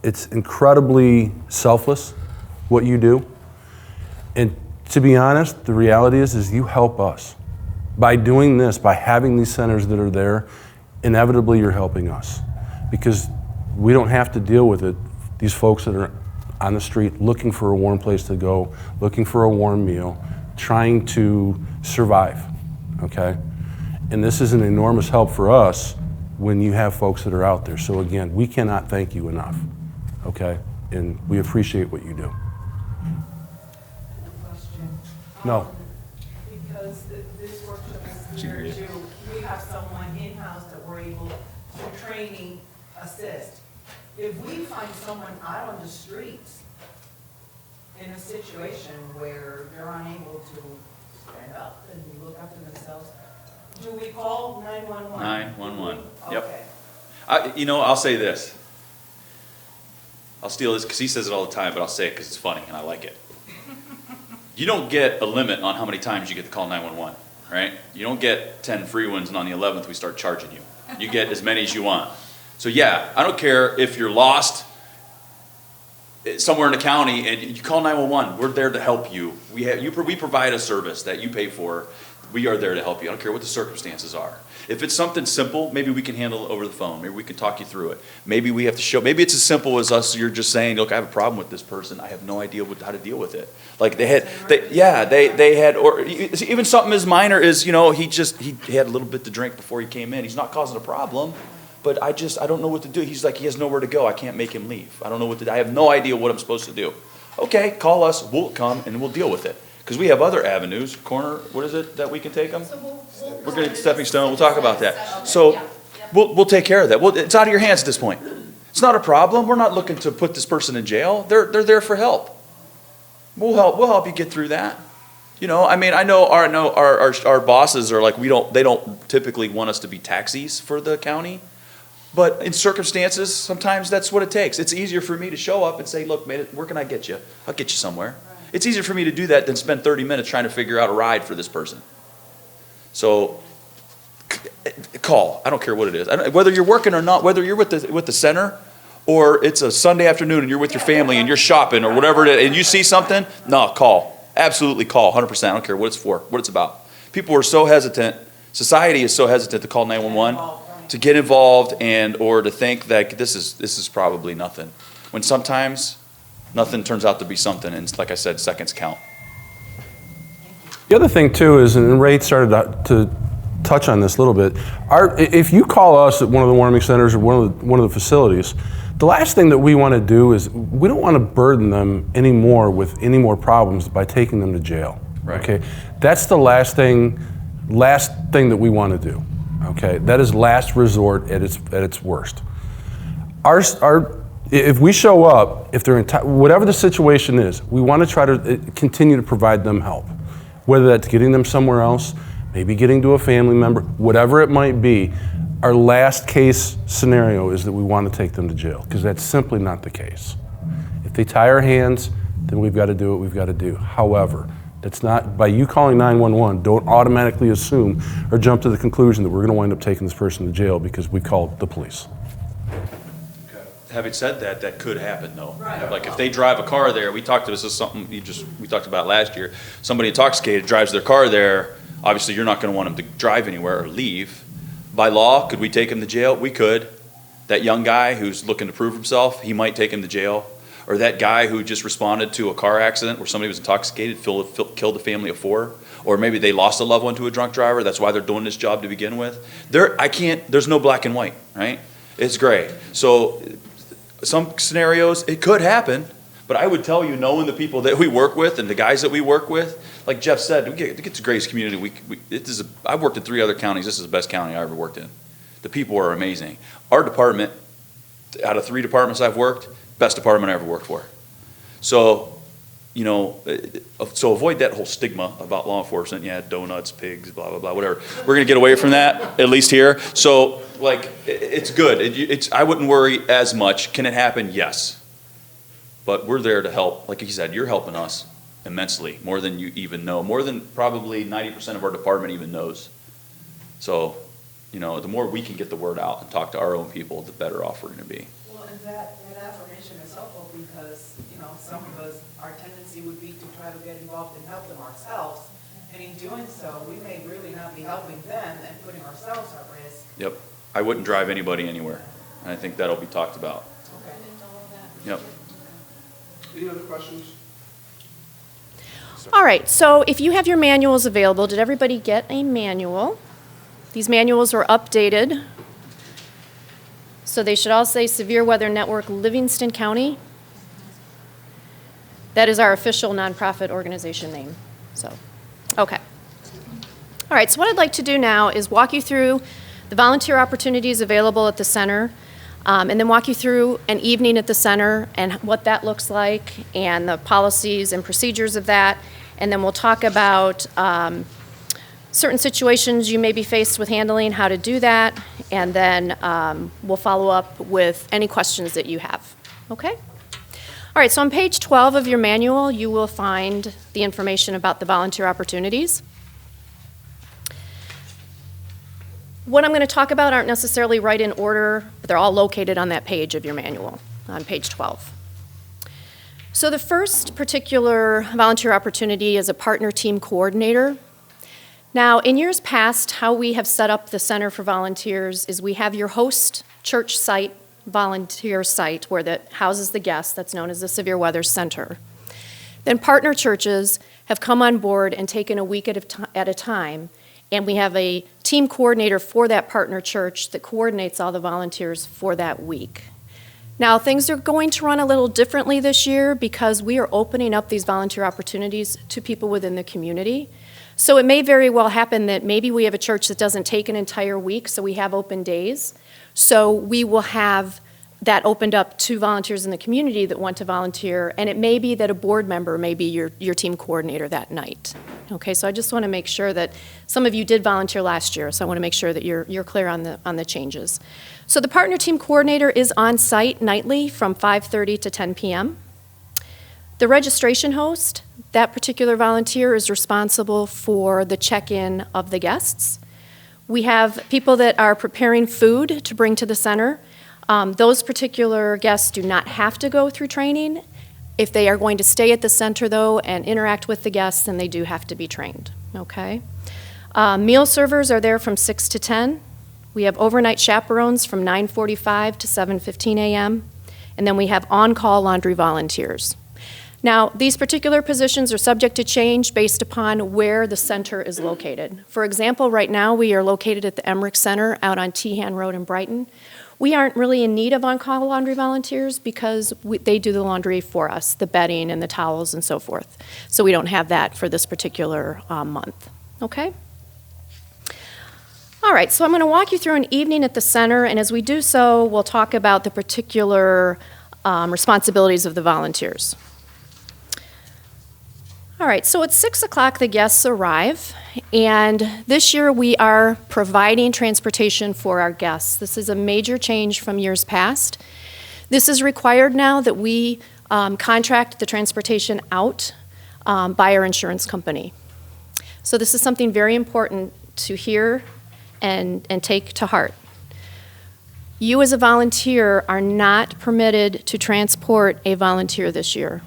It's incredibly selfless what you do. And to be honest, the reality is you help us. By doing this, by having these centers that are there, inevitably you're helping us. Because we don't have to deal with it, these folks that are on the street looking for a warm place to go, looking for a warm meal, trying to survive, okay? And this is an enormous help for us when you have folks that are out there. So again, we cannot thank you enough, okay? And we appreciate what you do. Question. No. Because this workshop is here to, we have someone in-house that we're able to training assist. If we find someone out on the streets in a situation where they're unable to stand up and look after themselves, do we call 911? 911. Yep. Okay. I'll say this. I'll steal this because he says it all the time, but I'll say it because it's funny and I like it. You don't get a limit on how many times you get to call 911, right? You don't get 10 free ones and on the 11th we start charging you. You get as many as you want. So yeah, I don't care if you're lost somewhere in the county and you call 911. We're there to help you. We provide a service that you pay for. We are there to help you. I don't care what the circumstances are. If it's something simple, maybe we can handle it over the phone. Maybe we can talk you through it. Maybe we have to show, maybe it's as simple as us, you're just saying, look, I have a problem with this person. I have no idea how to deal with it. Like they had, or even something as minor as, he had a little bit to drink before he came in. He's not causing a problem, but I don't know what to do. He's like, he has nowhere to go. I can't make him leave. I don't know what to do. I have no idea what I'm supposed to do. Okay, call us. We'll come and we'll deal with it. Because we have other avenues. Corner, what is it that we can take them? We're going to stepping stone. We'll talk about that. So we'll take care of that. It's out of your hands at this point. It's not a problem. We're not looking to put this person in jail. They're there for help. We'll help you get through that. I know our bosses are like, they don't typically want us to be taxis for the county. But in circumstances, sometimes that's what it takes. It's easier for me to show up and say, look, man, where can I get you? I'll get you somewhere. It's easier for me to do that than spend 30 minutes trying to figure out a ride for this person. So call. I don't care what it is. Whether you're working or not, whether you're with the center or it's a Sunday afternoon and you're with your family and you're shopping or whatever it is, and you see something, no, call. Absolutely call, 100%. I don't care what it's for, what it's about. People are so hesitant. Society is so hesitant to call 911, to get involved or to think that this is probably nothing. When sometimes nothing turns out to be something, and like I said, seconds count. The other thing too is, and Ray started to touch on this a little bit, if you call us at one of the warming centers or one of the facilities, the last thing that we want to do is we don't want to burden them anymore with any more problems by taking them to jail. Right. Okay, that's the last thing that we want to do. Okay, that is last resort at its worst. If we show up, if they're whatever the situation is, we want to try to continue to provide them help, whether that's getting them somewhere else, maybe getting to a family member, whatever it might be. Our last case scenario is that we want to take them to jail, because that's simply not the case. If they tie our hands, then we've got to do what we've got to do. However, that's not, by you calling 911, don't automatically assume or jump to the conclusion that we're going to wind up taking this person to jail because we called the police. Having said that, that could happen though. Like if they drive a car there, we talked about last year. Somebody intoxicated drives their car there. Obviously, you're not going to want them to drive anywhere or leave. By law, could we take him to jail? We could. That young guy who's looking to prove himself, he might take him to jail. or that guy who just responded to a car accident where somebody was intoxicated, killed a family of 4, or maybe they lost a loved one to a drunk driver. That's why they're doing this job to begin with. There's no black and white, right? It's gray. So some scenarios, it could happen, but I would tell you, knowing the people that we work with and the guys that we work with, like Jeff said, we get to Grace Community. I've worked in 3 other counties. This is the best county I ever worked in. The people are amazing. Our department, out of 3 departments I've worked, best department I ever worked for. So, so avoid that whole stigma about law enforcement. Yeah, donuts, pigs, blah, blah, blah, whatever. We're going to get away from that, at least here. So, it's good. I wouldn't worry as much. Can it happen? Yes. But we're there to help. Like he said, you're helping us immensely, more than you even know, more than probably 90% of our department even knows. So, the more we can get the word out and talk to our own people, the better off we're going to be. Well, and that affirmation is helpful because, some of us, our tendency would be to try to get involved and help them ourselves. And in doing so, we may really not be helping them and putting ourselves at risk. Yep. I wouldn't drive anybody anywhere. And I think that'll be talked about. Okay. Yep. Any other questions? All right, so if you have your manuals available, did everybody get a manual? These manuals were updated. So they should all say Severe Weather Network Livingston County. That is our official nonprofit organization name. So, okay. All right, so what I'd like to do now is walk you through the volunteer opportunities available at the center, and then walk you through an evening at the center and what that looks like and the policies and procedures of that. And then we'll talk about certain situations you may be faced with handling, how to do that, and then we'll follow up with any questions that you have. Okay? All right, so on page 12 of your manual, you will find the information about the volunteer opportunities. What I'm going to talk about aren't necessarily right in order, but they're all located on that page of your manual, on page 12. So the first particular volunteer opportunity is a partner team coordinator. Now, in years past, how we have set up the Center for Volunteers is we have your host church site, volunteer site, where that houses the guests, that's known as the Severe Weather Center. Then partner churches have come on board and taken a week at a time, and we have a team coordinator for that partner church that coordinates all the volunteers for that week. Now, things are going to run a little differently this year because we are opening up these volunteer opportunities to people within the community. So it may very well happen that maybe we have a church that doesn't take an entire week, so we have open days. So we will have that opened up to volunteers in the community that want to volunteer, and it may be that a board member may be your team coordinator that night. Okay, so I just want to make sure that some of you did volunteer last year, so I want to make sure that you're clear on the changes. So the partner team coordinator is on site nightly from 5:30 to 10 p.m. The registration host, that particular volunteer is responsible for the check-in of the guests. We have people that are preparing food to bring to the center. Those particular guests do not have to go through training. If they are going to stay at the center, though, and interact with the guests, then they do have to be trained, okay? Meal servers are there from 6 to 10. We have overnight chaperones from 9:45 to 7:15 a.m. And then we have on-call laundry volunteers. Now, these particular positions are subject to change based upon where the center is located. For example, right now we are located at the Emrich Center out on Tehan Road in Brighton. We aren't really in need of on-call laundry volunteers because they do the laundry for us, the bedding and the towels and so forth. So we don't have that for this particular month, okay? All right, so I'm gonna walk you through an evening at the center, and as we do so, we'll talk about the particular responsibilities of the volunteers. All right, so at 6 o'clock the guests arrive, and this year we are providing transportation for our guests. This is a major change from years past. This is required now that we contract the transportation out by our insurance company. So this is something very important to hear and take to heart. You as a volunteer are not permitted to transport a volunteer this year.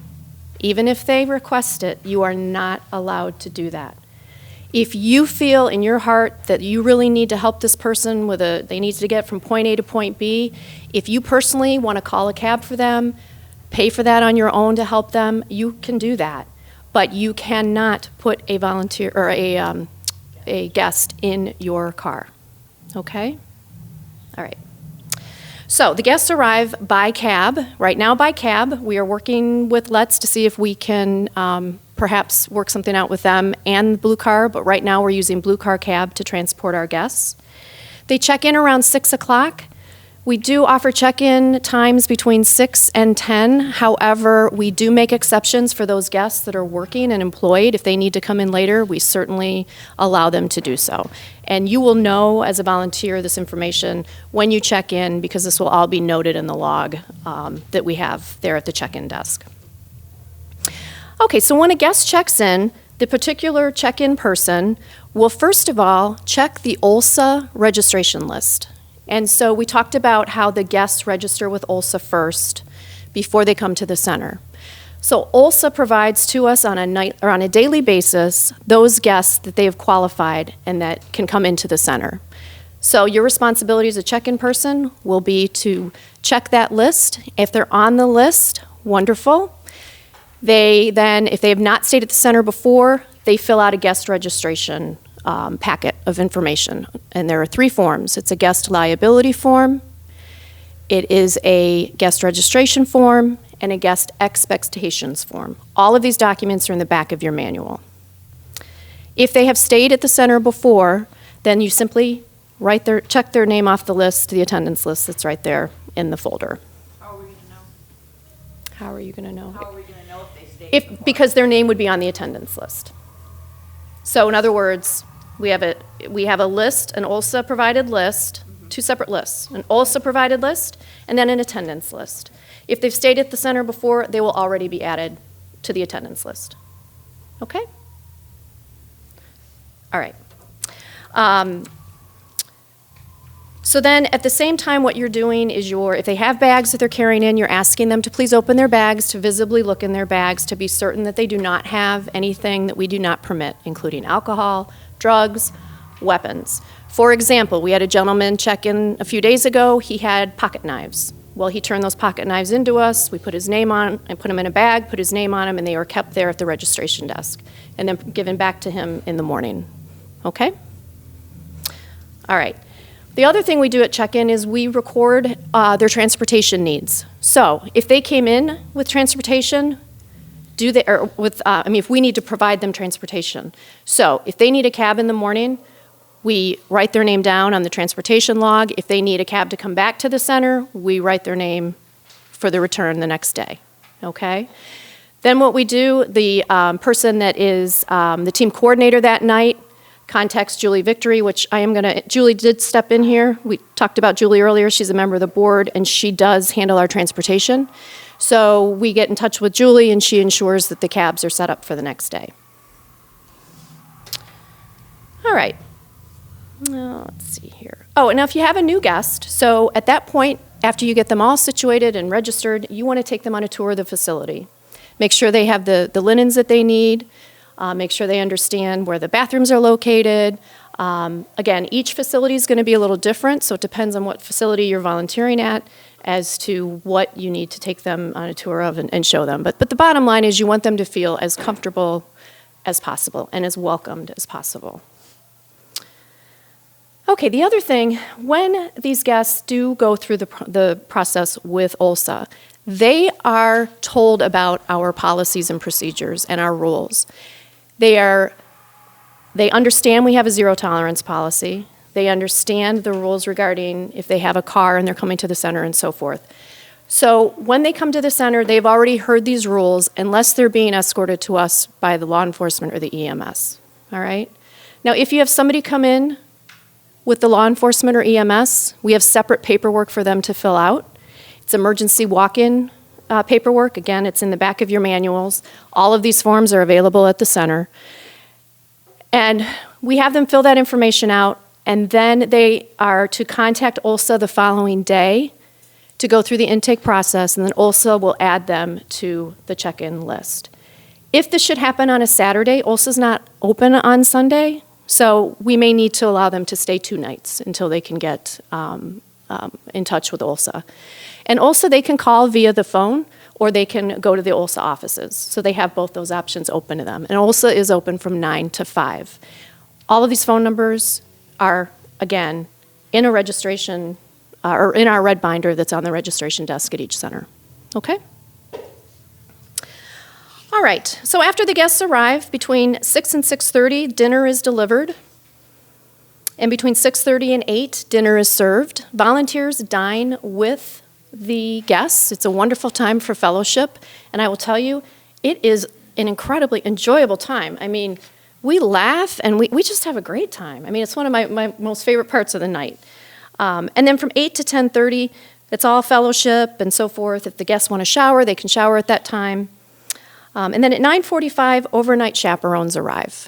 Even if they request it, you are not allowed to do that. If you feel in your heart that you really need to help this person they need to get from point A to point B, if you personally want to call a cab for them, pay for that on your own to help them, you can do that. But you cannot put a volunteer or a guest in your car. Okay? All right. So the guests arrive by cab. Right now by cab. We are working with Let's to see if we can perhaps work something out with them and Blue Car, but right now we're using Blue Car Cab to transport our guests. They check in around 6 o'clock. We do offer check-in times between 6 and 10. However, we do make exceptions for those guests that are working and employed. If they need to come in later, we certainly allow them to do so. And you will know as a volunteer this information when you check in, because this will all be noted in the log that we have there at the check-in desk. Okay, so when a guest checks in, the particular check-in person will first of all check the OLHSA registration list. And so we talked about how the guests register with OLHSA first before they come to the center. So OLHSA provides to us on a daily basis those guests that they have qualified and that can come into the center. So your responsibility as a check-in person will be to check that list. If they're on the list, wonderful. They then, if they have not stayed at the center before, they fill out a guest registration packet of information. And there are 3 forms. It's a guest liability form, it is a guest registration form, and a guest expectations form. All of these documents are in the back of your manual. If they have stayed at the center before, then you simply check their name off the list, the attendance list that's right there in the folder. How are we gonna know? How are you gonna know? How are we gonna know if they stayed? Because their name would be on the attendance list. So in other words, we have a list, an OLHSA provided list, 2 separate lists, an OLHSA provided list, and then an attendance list. If they've stayed at the center before, they will already be added to the attendance list. Okay? All right. So then at the same time, what you're doing is if they have bags that they're carrying in, you're asking them to please open their bags, to visibly look in their bags, to be certain that they do not have anything that we do not permit, including alcohol, drugs, weapons. For example, we had a gentleman check in a few days ago. He had pocket knives. Well, he turned those pocket knives into us. We put his name on and put them in a bag, put his name on them, and they were kept there at the registration desk and then given back to him in the morning. Okay? All right. The other thing we do at check-in is we record their transportation needs. So if they came in with transportation, if we need to provide them transportation. So if they need a cab in the morning, we write their name down on the transportation log. If they need a cab to come back to the center, we write their name for the return the next day. Okay? Then what we do, the person that is the team coordinator that night contacts Julie Victory, which Julie did step in here. We talked about Julie earlier. She's a member of the board, and she does handle our transportation. So we get in touch with Julie, and she ensures that the cabs are set up for the next day. All right. Now, let's see here. Oh, and now if you have a new guest, so at that point, after you get them all situated and registered, you want to take them on a tour of the facility. Make sure they have the linens that they need. Make sure they understand where the bathrooms are located. Again, each facility is going to be a little different, so it depends on what facility you're volunteering at as to what you need to take them on a tour of and show them. But the bottom line is you want them to feel as comfortable as possible and as welcomed as possible. Okay, the other thing, when these guests do go through the process with OLHSA, they are told about our policies and procedures and our rules. They understand we have a zero tolerance policy. They understand the rules regarding if they have a car and they're coming to the center and so forth. So when they come to the center, they've already heard these rules unless they're being escorted to us by the law enforcement or the EMS, all right? Now, if you have somebody come in with the law enforcement or EMS, we have separate paperwork for them to fill out. It's emergency walk-in paperwork. Again, it's in the back of your manuals. All of these forms are available at the center. And we have them fill that information out, and then they are to contact OLHSA the following day to go through the intake process, and then OLHSA will add them to the check-in list. If this should happen on a Saturday, OLHSA's not open on Sunday, so we may need to allow them to stay 2 nights until they can get in touch with OLHSA. And also they can call via the phone, or they can go to the OLHSA offices. So they have both those options open to them. And OLHSA is open from 9 to 5. All of these phone numbers are, again, in a registration, or in our red binder that's on the registration desk at each center. Okay? All right, so after the guests arrive, between 6 and 6:30, dinner is delivered. And between 6:30 and 8, dinner is served. Volunteers dine with the guests. It's a wonderful time for fellowship. And I will tell you, it is an incredibly enjoyable time. I mean, we laugh and we just have a great time. I mean, it's one of my most favorite parts of the night. And then from 8 to 10:30, it's all fellowship and so forth. If the guests want to shower, they can shower at that time. And then at 9:45, overnight chaperones arrive.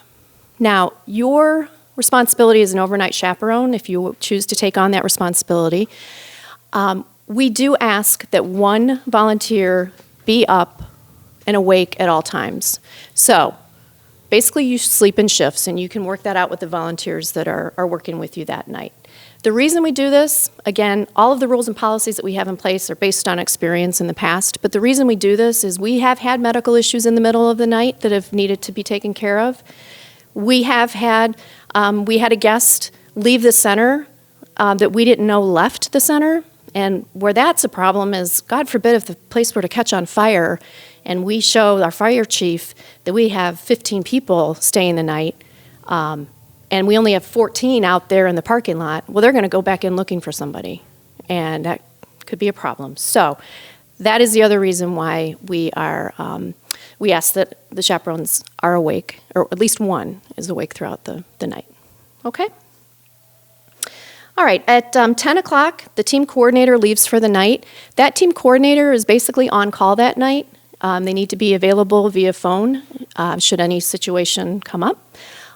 Now, your responsibility as an overnight chaperone, if you choose to take on that responsibility, we do ask that one volunteer be up and awake at all times. So basically you sleep in shifts, and you can work that out with the volunteers that are working with you that night. The reason we do this, again, all of the rules and policies that we have in place are based on experience in the past, but the reason we do this is we have had medical issues in the middle of the night that have needed to be taken care of. We have had, we had a guest leave the center that we didn't know left the center, and where that's a problem is, God forbid if the place were to catch on fire and we show our fire chief that we have 15 people staying the night, and we only have 14 out there in the parking lot, well, they're going to go back in looking for somebody, and that could be a problem. So that is the other reason why we are, we ask that the chaperones are awake, or at least one is awake throughout the night. Okay? All right, at 10 o'clock, the team coordinator leaves for the night. That team coordinator is basically on call that night. They need to be available via phone should any situation come up.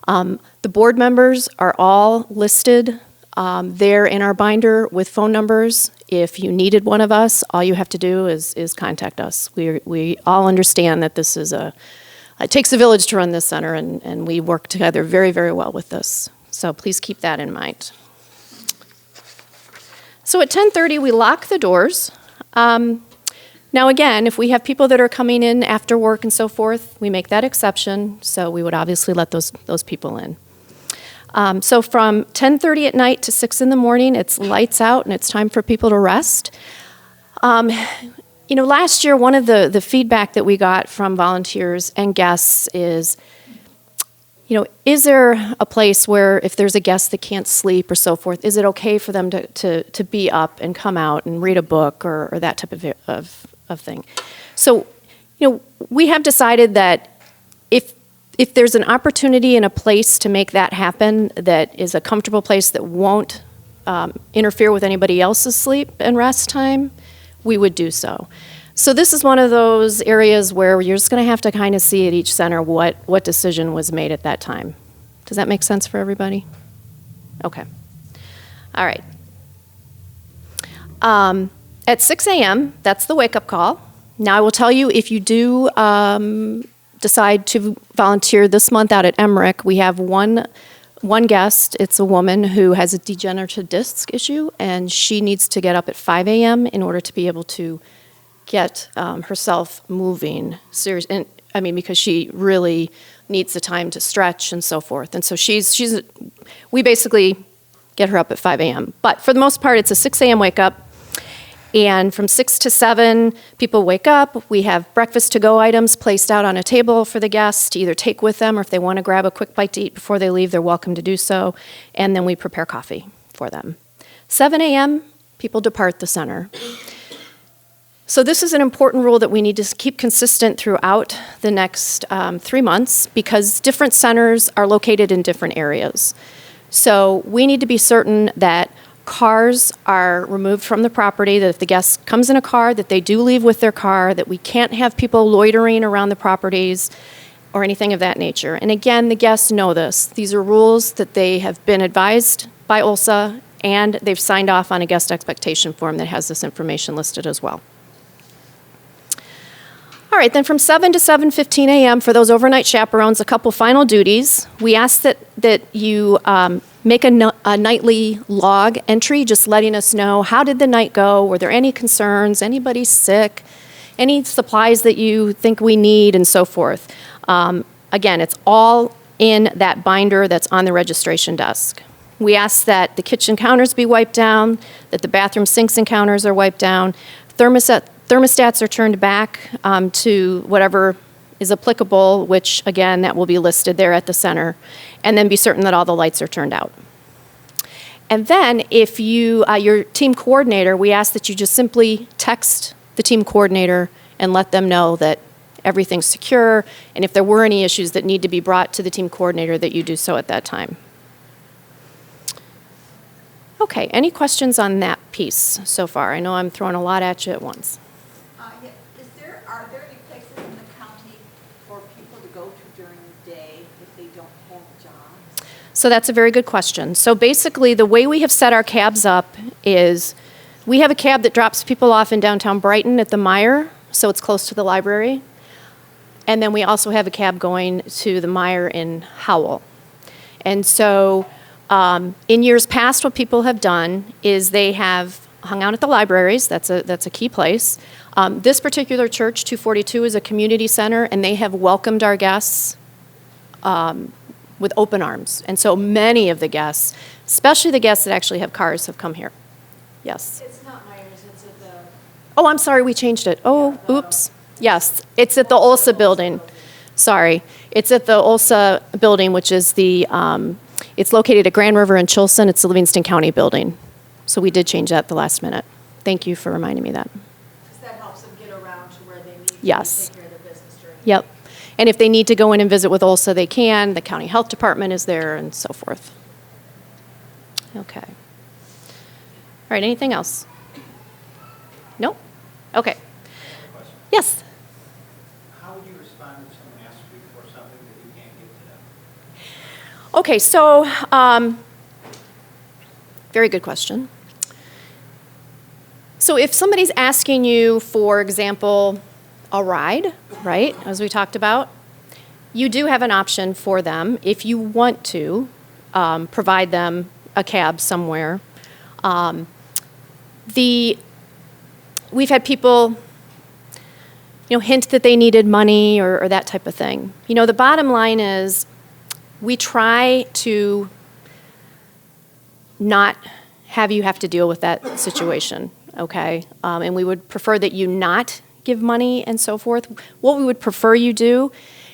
The board members are all listed there in our binder with phone numbers. If you needed one of us, all you have to do is contact us. We all understand that this is it takes a village to run this center, and we work together very, very well with this. So please keep that in mind. So at 10:30, we lock the doors. Now again, if we have people that are coming in after work and so forth, we make that exception, so we would obviously let those people in. So from 10:30 at night to 6 in the morning, it's lights out and it's time for people to rest. You know, last year, one of the feedback that we got from volunteers and guests is, you know, is there a place where if there's a guest that can't sleep or so forth, is it okay for them to be up and come out and read a book or that type of thing? So, you know, we have decided that if there's an opportunity and a place to make that happen that is a comfortable place that won't interfere with anybody else's sleep and rest time, we would do so. So this is one of those areas where you're just going to have to kind of see at each center what decision was made at that time. Does that make sense for everybody? Okay. All right. At 6 a.m., that's the wake-up call. Now I will tell you, if you do decide to volunteer this month out at Emrich, we have one guest. It's a woman who has a degenerative disc issue, and she needs to get up at 5 a.m. in order to be able to get herself moving. And I mean, because she really needs the time to stretch and so forth. And so we basically get her up at 5 a.m. But for the most part, it's a 6 a.m. wake up. And from 6 to 7, people wake up. We have breakfast to-go items placed out on a table for the guests to either take with them, or if they want to grab a quick bite to eat before they leave, they're welcome to do so. And then we prepare coffee for them. 7 a.m., people depart the center. So this is an important rule that we need to keep consistent throughout the next 3 months, because different centers are located in different areas. So we need to be certain that cars are removed from the property, that if the guest comes in a car, that they do leave with their car, that we can't have people loitering around the properties or anything of that nature. And again, the guests know this. These are rules that they have been advised by OLHSA, and they've signed off on a guest expectation form that has this information listed as well. All right, then from 7 to 7:15 a.m. for those overnight chaperones, a couple final duties. We ask that you make a nightly log entry, just letting us know, how did the night go? Were there any concerns? Anybody sick? any supplies that you think we need and so forth. Again, it's all in that binder that's on the registration desk. We ask that the kitchen counters be wiped down, that the bathroom sinks and counters are wiped down, thermostats are turned back to whatever is applicable, which again, that will be listed there at the center, and then be certain that all the lights are turned out. And then if you, your team coordinator, we ask that you just simply text the team coordinator and let them know that everything's secure, and if there were any issues that need to be brought to the team coordinator, that you do so at that time. Okay, any questions on that piece so far? I know I'm throwing a lot at you at once. Yeah, are there any places in the county for people to go to during the day if they don't have jobs? So that's a very good question. So basically, the way we have set our cabs up is we have a cab that drops people off in downtown Brighton at the Meijer, so it's close to the library. And then we also have a cab going to the Meijer in Howell. And so in years past, what people have done is they have hung out at the libraries. That's a key place. This particular church, 242, is a community center, and they have welcomed our guests with open arms. And so many of the guests, especially the guests that actually have cars, have come here. Yes? It's not Myers, it's at the. Oh, I'm sorry, we changed it. Oh, oops. Yes, it's at the OLHSA building. Sorry. It's at the OLHSA building, which is the, it's located at Grand River and Chilson. It's the Livingston County building. So we did change that at the last minute. Thank you for reminding me of that. Because that helps them get around to where they need to Yes. take care of their business during. Yep. And if they need to go in and visit with OLHSA, they can. The county health department is there and so forth. Okay. All right, anything else? Nope? Okay. Yes? How would you respond if someone asks you for something that you can't give to them? Okay, so very good question. So if somebody's asking you, for example, a ride, right, as we talked about, you do have an option for them if you want to provide them a cab somewhere. We've had people, hint that they needed money or that type of thing. The bottom line is we try to not have you have to deal with that situation, okay? And we would prefer that you not give money and so forth. What we would prefer you do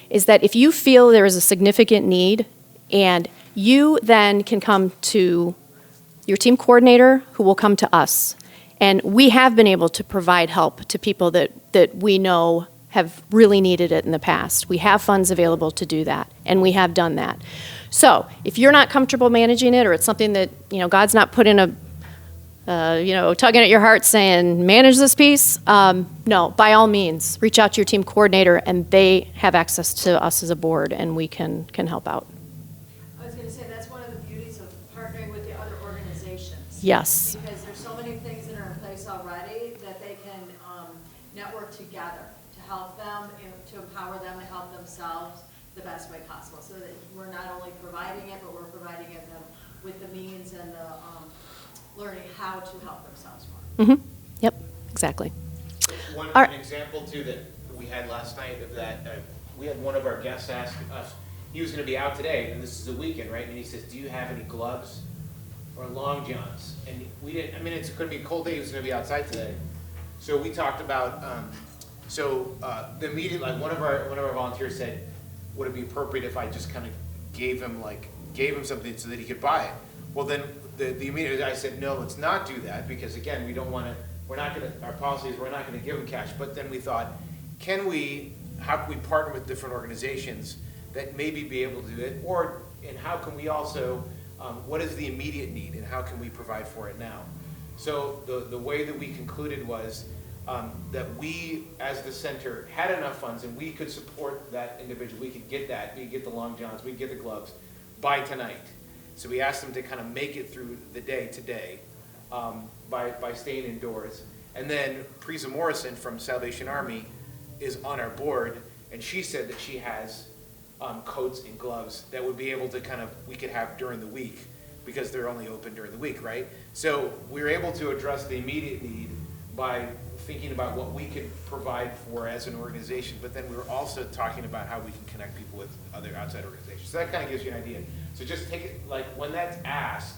is that if you feel there is a significant need and you then can come to your team coordinator who will come to us. And we have been able to provide help to people that we know have really needed it in the past. We have funds available to do that, and we have done that. So if you're not comfortable managing it, or it's something that, God's not put in tugging at your heart saying, manage this piece, no, by all means, reach out to your team coordinator, and they have access to us as a board, and we can help out. I was gonna say, that's one of the beauties of partnering with the other organizations. Yes. Because there's so many things that are in place already that they can network together to help them, to empower them to help themselves the best way possible. So that we're not only providing it, but we're providing it them with the means and the learning how to help themselves more. Mm-hmm. Yep, exactly. An example too that we had last night of that, we had one of our guests ask us, he was gonna be out today, and this is a weekend, right? And he says, do you have any gloves or long johns? And we didn't, it's gonna be a cold day, he was gonna be outside today. So we talked about, the immediate, like one of our volunteers said, would it be appropriate if I just kind of gave him something so that he could buy it? Well, then the immediate guy said, no, let's not do that, because again, our policy is we're not gonna give them cash. But then we thought, how can we partner with different organizations that maybe be able to do it? And how can we also, what is the immediate need and how can we provide for it now? So the way that we concluded was that we, as the center, had enough funds and we could support that individual. We could get that, we could get the long johns, we could get the gloves by tonight. So we asked them to kind of make it through the day today by staying indoors. And then Prisa Morrison from Salvation Army is on our board, and she said that she has coats and gloves that would be able to we could have during the week, because they're only open during the week, right? So we were able to address the immediate need by thinking about what we can provide for as an organization, but then we're also talking about how we can connect people with other outside organizations. So that kind of gives you an idea. So just take it, like, when that's asked,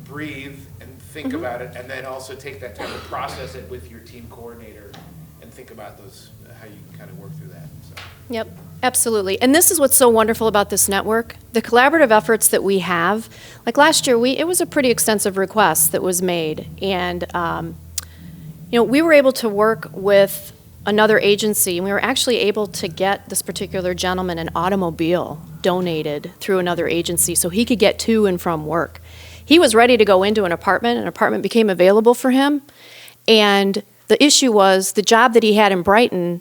breathe and think about it, and then also take that time to process it with your team coordinator and think about those, how you can kind of work through that. So. Yep, absolutely. And this is what's so wonderful about this network. The collaborative efforts that we have, like last year, it was a pretty extensive request that was made. And, we were able to work with another agency, and we were actually able to get this particular gentleman an automobile donated through another agency so he could get to and from work. He was ready to go into an apartment became available for him, and the issue was the job that he had in Brighton,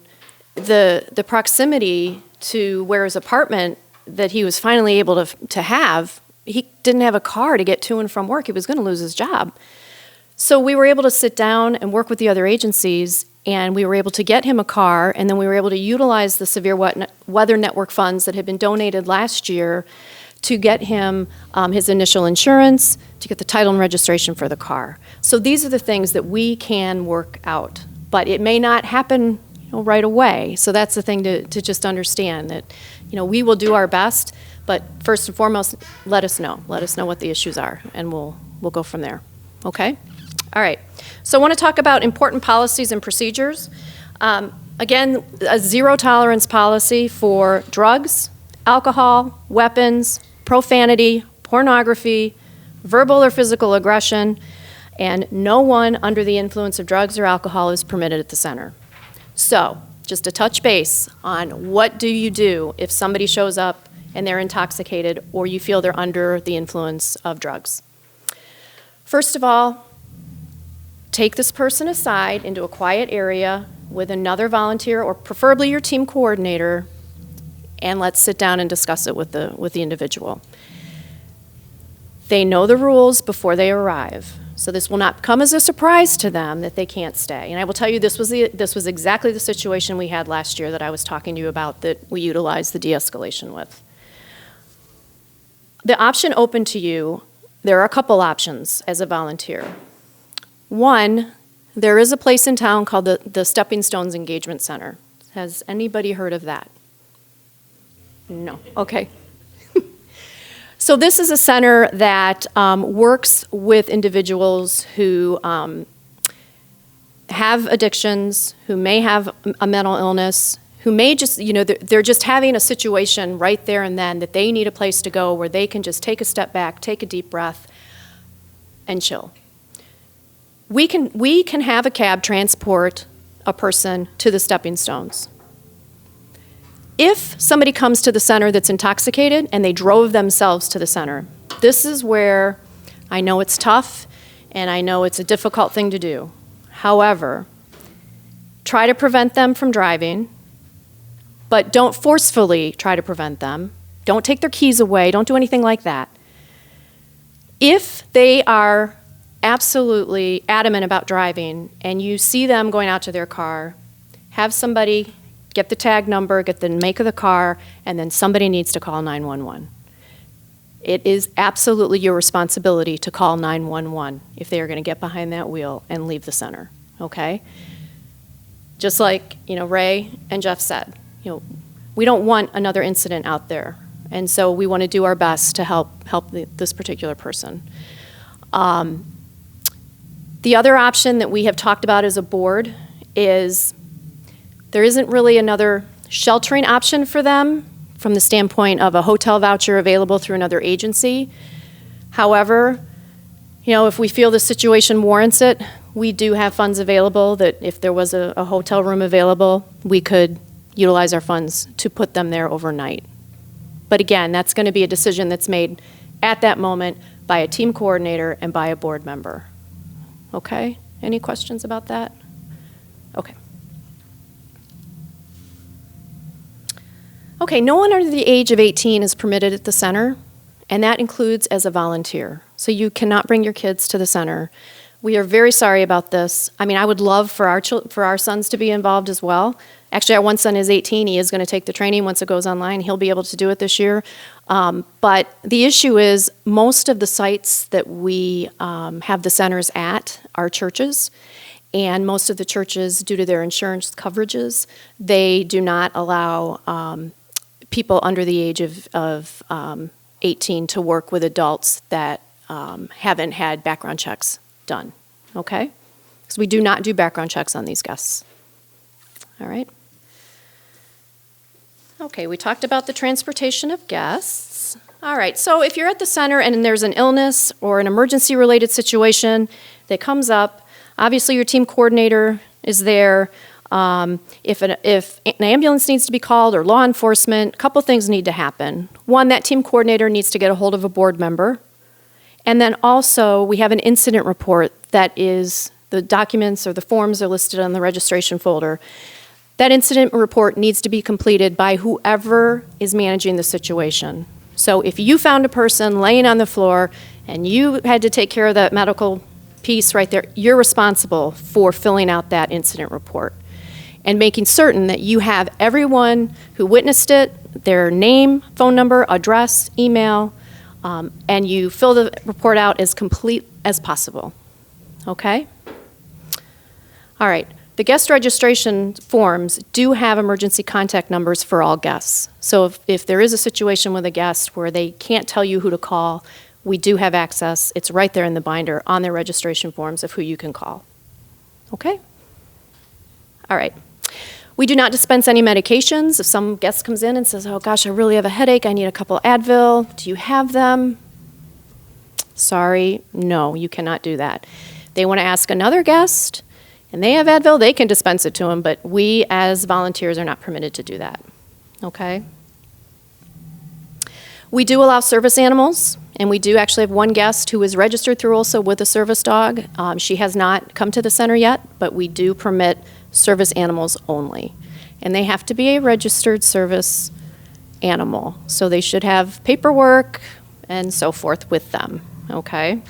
the proximity to where his apartment that he was finally able to have, he didn't have a car to get to and from work. He was going to lose his job. So we were able to sit down and work with the other agencies, and we were able to get him a car, and then we were able to utilize the severe weather network funds that had been donated last year to get him his initial insurance, to get the title and registration for the car. So these are the things that we can work out, but it may not happen right away. So that's the thing to just understand, that we will do our best, but first and foremost, let us know what the issues are, and we'll go from there. Okay? All right. So I want to talk about important policies and procedures. Again, a zero tolerance policy for drugs, alcohol, weapons, profanity, pornography, verbal or physical aggression, and no one under the influence of drugs or alcohol is permitted at the center. So, just to touch base on what do you do if somebody shows up and they're intoxicated or you feel they're under the influence of drugs. First of all, take this person aside into a quiet area with another volunteer or preferably your team coordinator, and let's sit down and discuss it with the individual. They know the rules before they arrive, so this will not come as a surprise to them that they can't stay. And I will tell you, this was exactly the situation we had last year that I was talking to you about, that we utilized the de-escalation with. The option open to you, there are a couple options as a volunteer. One, there is a place in town called the Stepping Stones Engagement Center. Has anybody heard of that? No. Okay. So this is a center that works with individuals who have addictions, who may have a mental illness, who may just, they're just having a situation right there and then that they need a place to go where they can just take a step back, take a deep breath, and chill. We can have a cab transport a person to the Stepping Stones. If somebody comes to the center that's intoxicated and they drove themselves to the center, this is where I know it's tough and I know it's a difficult thing to do. However, try to prevent them from driving, but don't forcefully try to prevent them. Don't take their keys away. Don't do anything like that. If they are absolutely adamant about driving and you see them going out to their car, have somebody get the tag number, get the make of the car, and then somebody needs to call 911. It is absolutely your responsibility to call 911 if they are going to get behind that wheel and leave the center, okay? Just like, Ray and Jeff said, we don't want another incident out there, and so we want to do our best to help this particular person. The other option that we have talked about as a board is there isn't really another sheltering option for them from the standpoint of a hotel voucher available through another agency. However, if we feel the situation warrants it, we do have funds available that if there was a hotel room available, we could utilize our funds to put them there overnight. But again, that's going to be a decision that's made at that moment by a team coordinator and by a board member. Okay? Any questions about that? Okay. Okay, no one under the age of 18 is permitted at the center, and that includes as a volunteer. So you cannot bring your kids to the center. We are very sorry about this. I mean, I would love for our sons to be involved as well, Actually, our one son is 18. He is going to take the training once it goes online. He'll be able to do it this year. But the issue is most of the sites that we have the centers at are churches. And most of the churches, due to their insurance coverages, they do not allow people under the age of 18 to work with adults that haven't had background checks done, okay? Because we do not do background checks on these guests. All right? Okay, we talked about the transportation of guests. All right, so if you're at the center and there's an illness or an emergency-related situation that comes up, obviously your team coordinator is there. If an ambulance needs to be called or law enforcement, a couple things need to happen. One, that team coordinator needs to get a hold of a board member. And then also, we have an incident report that is, the documents or the forms are listed on the registration folder. That incident report needs to be completed by whoever is managing the situation. So if you found a person laying on the floor and you had to take care of that medical piece right there, you're responsible for filling out that incident report and making certain that you have everyone who witnessed it, their name, phone number, address, email, and you fill the report out as complete as possible. Okay? All right. The guest registration forms do have emergency contact numbers for all guests. So if there is a situation with a guest where they can't tell you who to call, we do have access. It's right there in the binder on their registration forms of who you can call. Okay? All right. We do not dispense any medications. If some guest comes in and says, oh gosh, I really have a headache, I need a couple Advil, do you have them? Sorry, no, you cannot do that. They want to ask another guest, and they have Advil, they can dispense it to them, but we as volunteers are not permitted to do that. Okay? We do allow service animals, and we do actually have one guest who is registered through OLHSA with a service dog. She has not come to the center yet, but we do permit service animals only. And they have to be a registered service animal. So they should have paperwork and so forth with them, okay?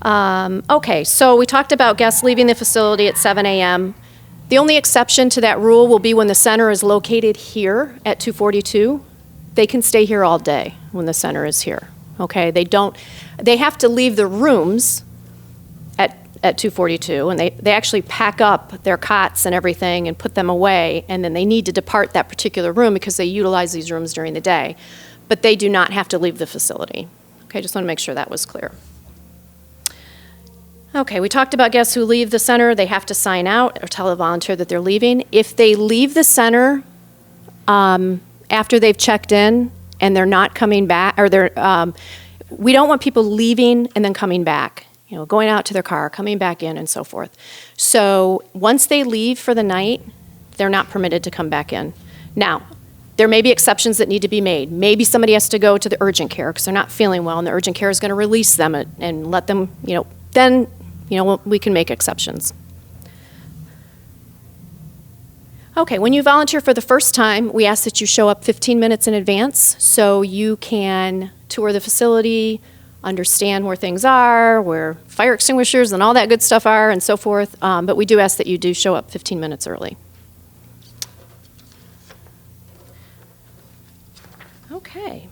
Okay, so we talked about guests leaving the facility at 7 a.m. The only exception to that rule will be when the center is located here at 242. They can stay here all day when the center is here, okay? They have to leave the rooms at 242, and they actually pack up their cots and everything and put them away, and then they need to depart that particular room because they utilize these rooms during the day. But they do not have to leave the facility. Okay, just want to make sure that was clear. Okay, we talked about guests who leave the center. They have to sign out or tell a volunteer that they're leaving. If they leave the center after they've checked in and they're not coming back, or we don't want people leaving and then coming back. You know, going out to their car, coming back in, and so forth. So once they leave for the night, they're not permitted to come back in. Now, there may be exceptions that need to be made. Maybe somebody has to go to the urgent care because they're not feeling well, and the urgent care is going to release them and let them, then, we can make exceptions. Okay, when you volunteer for the first time, we ask that you show up 15 minutes in advance so you can tour the facility, understand where things are, where fire extinguishers and all that good stuff are, and so forth. But we do ask that you do show up 15 minutes early. Okay.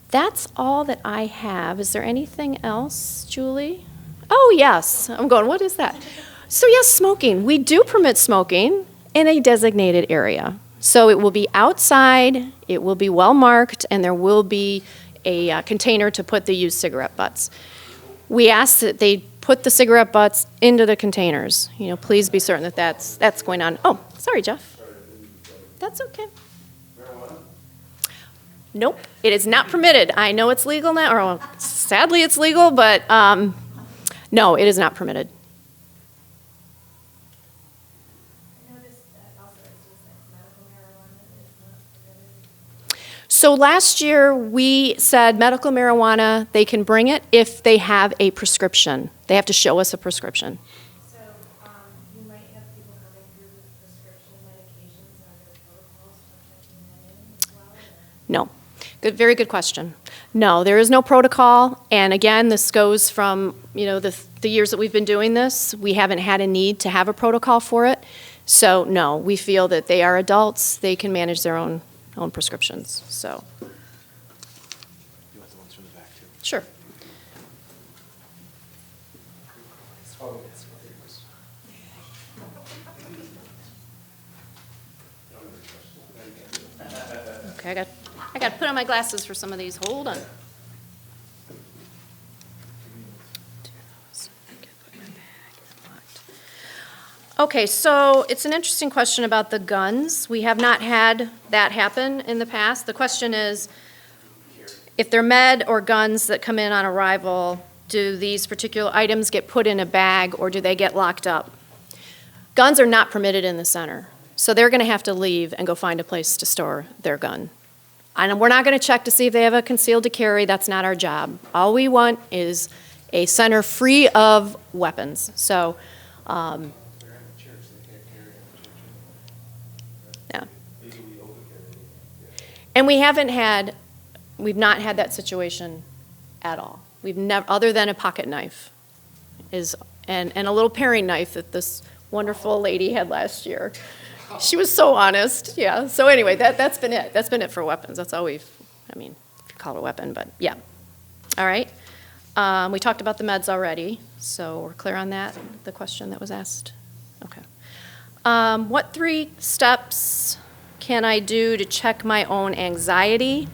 That's all that I have. Is there anything else, Julie? Oh, yes. I'm going, what is that? So yes, smoking. We do permit smoking in a designated area. So it will be outside, it will be well marked, and there will be a container to put the used cigarette butts. We ask that they put the cigarette butts into the containers. Please be certain that that's going on. Oh, sorry, Jeff. That's okay. Nope, it is not permitted. I know it's legal now, or sadly it's legal, but no, it is not permitted. So last year, we said medical marijuana, they can bring it if they have a prescription. They have to show us a prescription. So you might have people coming through with prescription medications. Are there protocols for checking that in as well? No. Very good question. No, there is no protocol. And again, this goes from, the the years that we've been doing this, we haven't had a need to have a protocol for it. So no, we feel that they are adults, they can manage their own prescriptions, so. You want the ones from the back too? Sure. Okay, I got to put on my glasses for some of these. Hold on. Okay, so it's an interesting question about the guns. We have not had that happen in the past. The question is, if they're med or guns that come in on arrival, do these particular items get put in a bag or do they get locked up? Guns are not permitted in the center, so they're going to have to leave and go find a place to store their gun. And we're not going to check to see if they have a concealed to carry. That's not our job. All we want is a center free of weapons. So, yeah. And we've not had that situation at all. We've never, other than a pocket knife, and a little paring knife that this wonderful lady had last year. She was so honest, yeah. So anyway, that's been it. That's been it for weapons. That's all if you call it a weapon, but yeah. All right. We talked about the meds already, so we're clear on that, the question that was asked? Okay. What 3 steps can I do to check my own anxiety?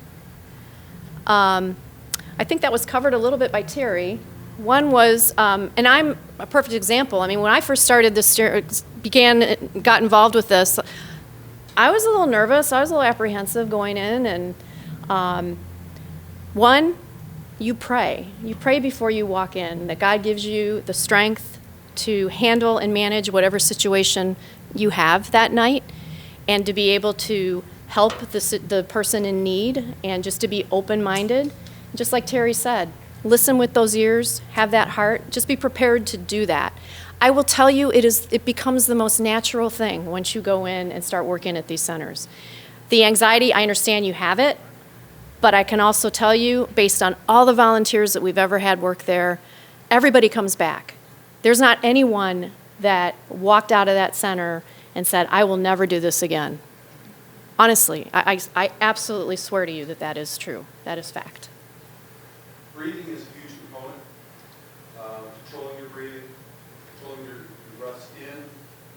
I think that was covered a little bit by Terry. One was, and I'm a perfect example. I mean, when I first started this, got involved with this, I was a little nervous. I was a little apprehensive going in. And one, you pray. You pray before you walk in, that God gives you the strength to handle and manage whatever situation you have that night, and to be able to help the person in need, and just to be open-minded. Just like Terry said, listen with those ears, have that heart, just be prepared to do that. I will tell you, it becomes the most natural thing once you go in and start working at these centers. The anxiety, I understand you have it, but I can also tell you, based on all the volunteers that we've ever had work there, everybody comes back. There's not anyone that walked out of that center and said, I will never do this again. Honestly, I absolutely swear to you that that is true. That is fact. Breathing is a huge component. Controlling your breathing, controlling your breaths in,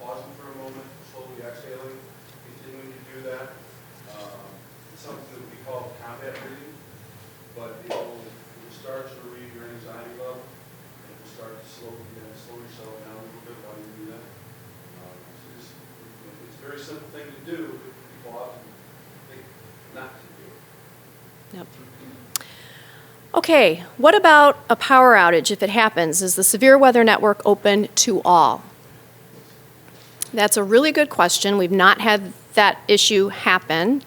pausing for a moment, slowly exhaling, continuing to do that. It's something that we call combat breathing, but it will start to relieve your anxiety level, and it will start to slow yourself down a little bit while you do that. It's a very simple thing to do, but people often think not to do it. Yep. Okay, what about a power outage if it happens? Is the severe weather network open to all? That's a really good question. We've not had that issue happen.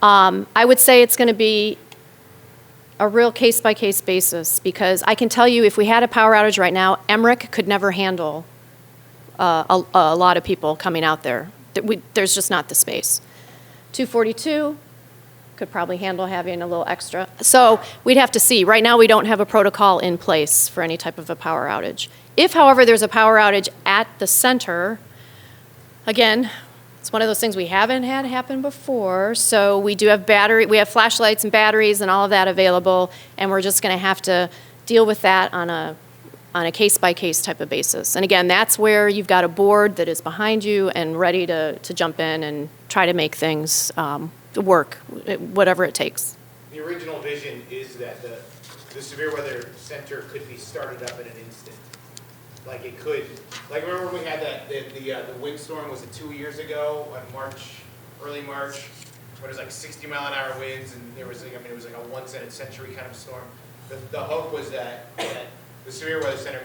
I would say it's going to be a real case-by-case basis, because I can tell you if we had a power outage right now, Emrich could never handle a lot of people coming out there. There's just not the space. 242 could probably handle having a little extra. So we'd have to see. Right now we don't have a protocol in place for any type of a power outage. If, however, there's a power outage at the center, again, it's one of those things we haven't had happen before. So we do have we have flashlights and batteries and all of that available, and we're just going to have to deal with that on a case-by-case type of basis. And again, that's where you've got a board that is behind you and ready to jump in and try to make things work, whatever it takes. The original vision is that the severe weather center could be started up in an instant. Like it could, like remember when we had the windstorm, was it 2 years ago, early March, when it was like 60 mile an hour winds, and there was like, it was like a once in a century kind of storm. The hope was that the severe weather center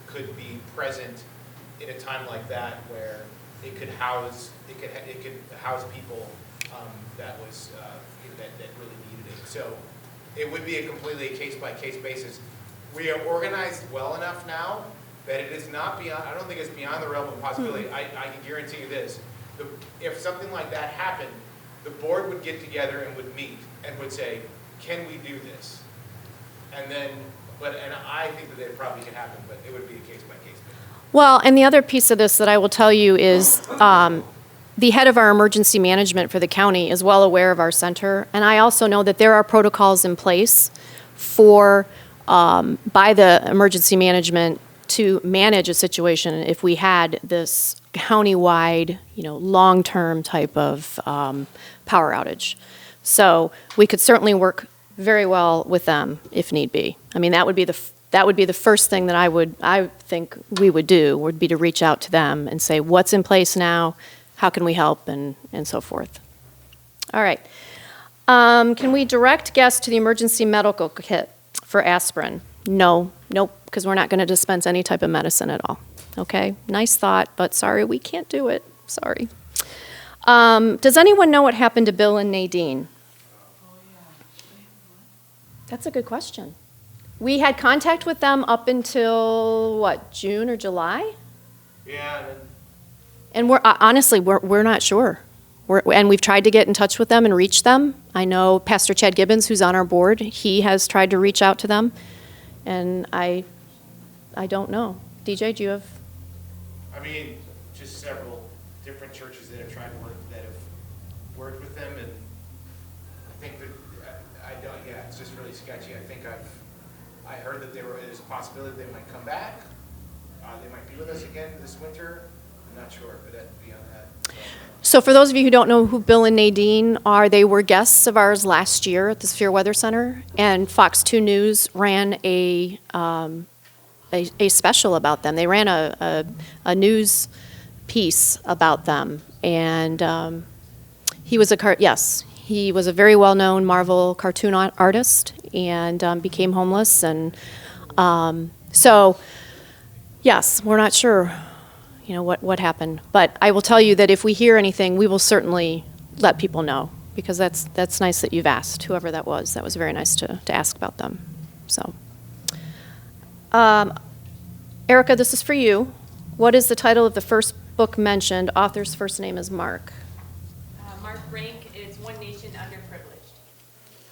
could be present in a time like that, where it could house people that really needed it. So it would be a completely case-by-case basis. We are organized well enough now that it is not beyond, I don't think it's beyond the realm of possibility. I can guarantee you this. If something like that happened, the board would get together and would meet and would say, can we do this? And then and I think that it probably could happen, but it would be a case by case. Well, and the other piece of this that I will tell you is the head of our emergency management for the county is well aware of our center, and I also know that there are protocols in place for, by the emergency management to manage a situation if we had this countywide, long-term type of power outage. So we could certainly work very well with them if need be. I mean, that would be the first thing that I think we would do, would be to reach out to them and say, what's in place now? How can we help, and so forth. All right. Can we direct guests to the emergency medical kit for aspirin? No, nope, because we're not going to dispense any type of medicine at all. Okay, nice thought, but sorry, we can't do it. Sorry. Does anyone know what happened to Bill and Nadine? That's a good question. We had contact with them up until, what, June or July? Yeah. And we're honestly, we're not sure. And we've tried to get in touch with them and reach them. I know Pastor Chad Gibbons, who's on our board, he has tried to reach out to them. And I don't know. DJ, do you have? I mean, just several different churches that have tried to worked with them, and I think that it's just really sketchy. I think I heard that there's a possibility they might come back. They might be with us again this winter. I'm not sure, but beyond that. So for those of you who don't know who Bill and Nadine are, they were guests of ours last year at the Severe Weather Center, and Fox 2 News ran a special about them. They ran a news piece about them, and he was a very well-known Marvel cartoon artist, and became homeless, and so yes, we're not sure what happened. But I will tell you that if we hear anything, we will certainly let people know, because that's nice that you've asked, whoever that was. That was very nice to ask about them. So, Erica, this is for you. What is the title of the first book mentioned? Author's first name is Mark. Mark Rank is One Nation Underprivileged.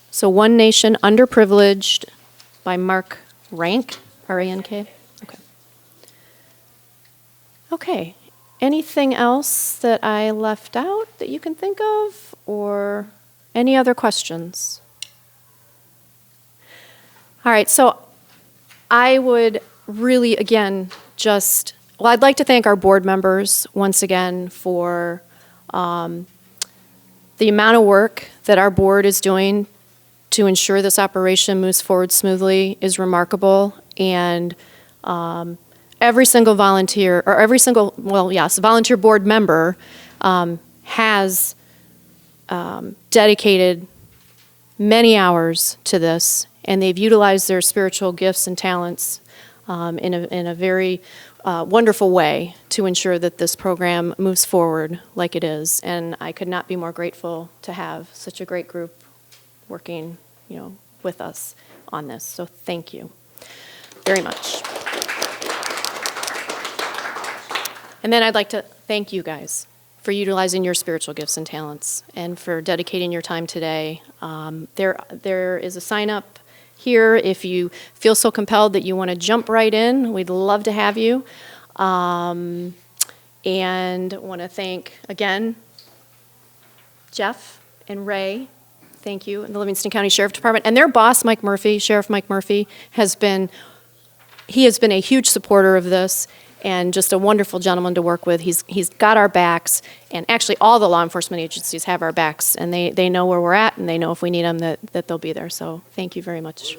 So One Nation Underprivileged by Mark Rank, R-A-N-K? Okay. Okay. Anything else that I left out that you can think of, or any other questions? All right, so I would really, again, I'd like to thank our board members once again for the amount of work that our board is doing to ensure this operation moves forward smoothly is remarkable, and every single volunteer, or volunteer board member has dedicated many hours to this, and they've utilized their spiritual gifts and talents in a very wonderful way to ensure that this program moves forward like it is. And I could not be more grateful to have such a great group working, with us on this. So thank you very much. And then I'd like to thank you guys for utilizing your spiritual gifts and talents, and for dedicating your time today. There is a sign up here if you feel so compelled that you want to jump right in. We'd love to have you. And want to thank, again, Jeff and Ray. Thank you, and the Livingston County Sheriff Department. And their boss, Mike Murphy, Sheriff Mike Murphy, has been a huge supporter of this, and just a wonderful gentleman to work with. He's got our backs, and actually all the law enforcement agencies have our backs, and they know where we're at, and they know if we need them that they'll be there. So thank you very much.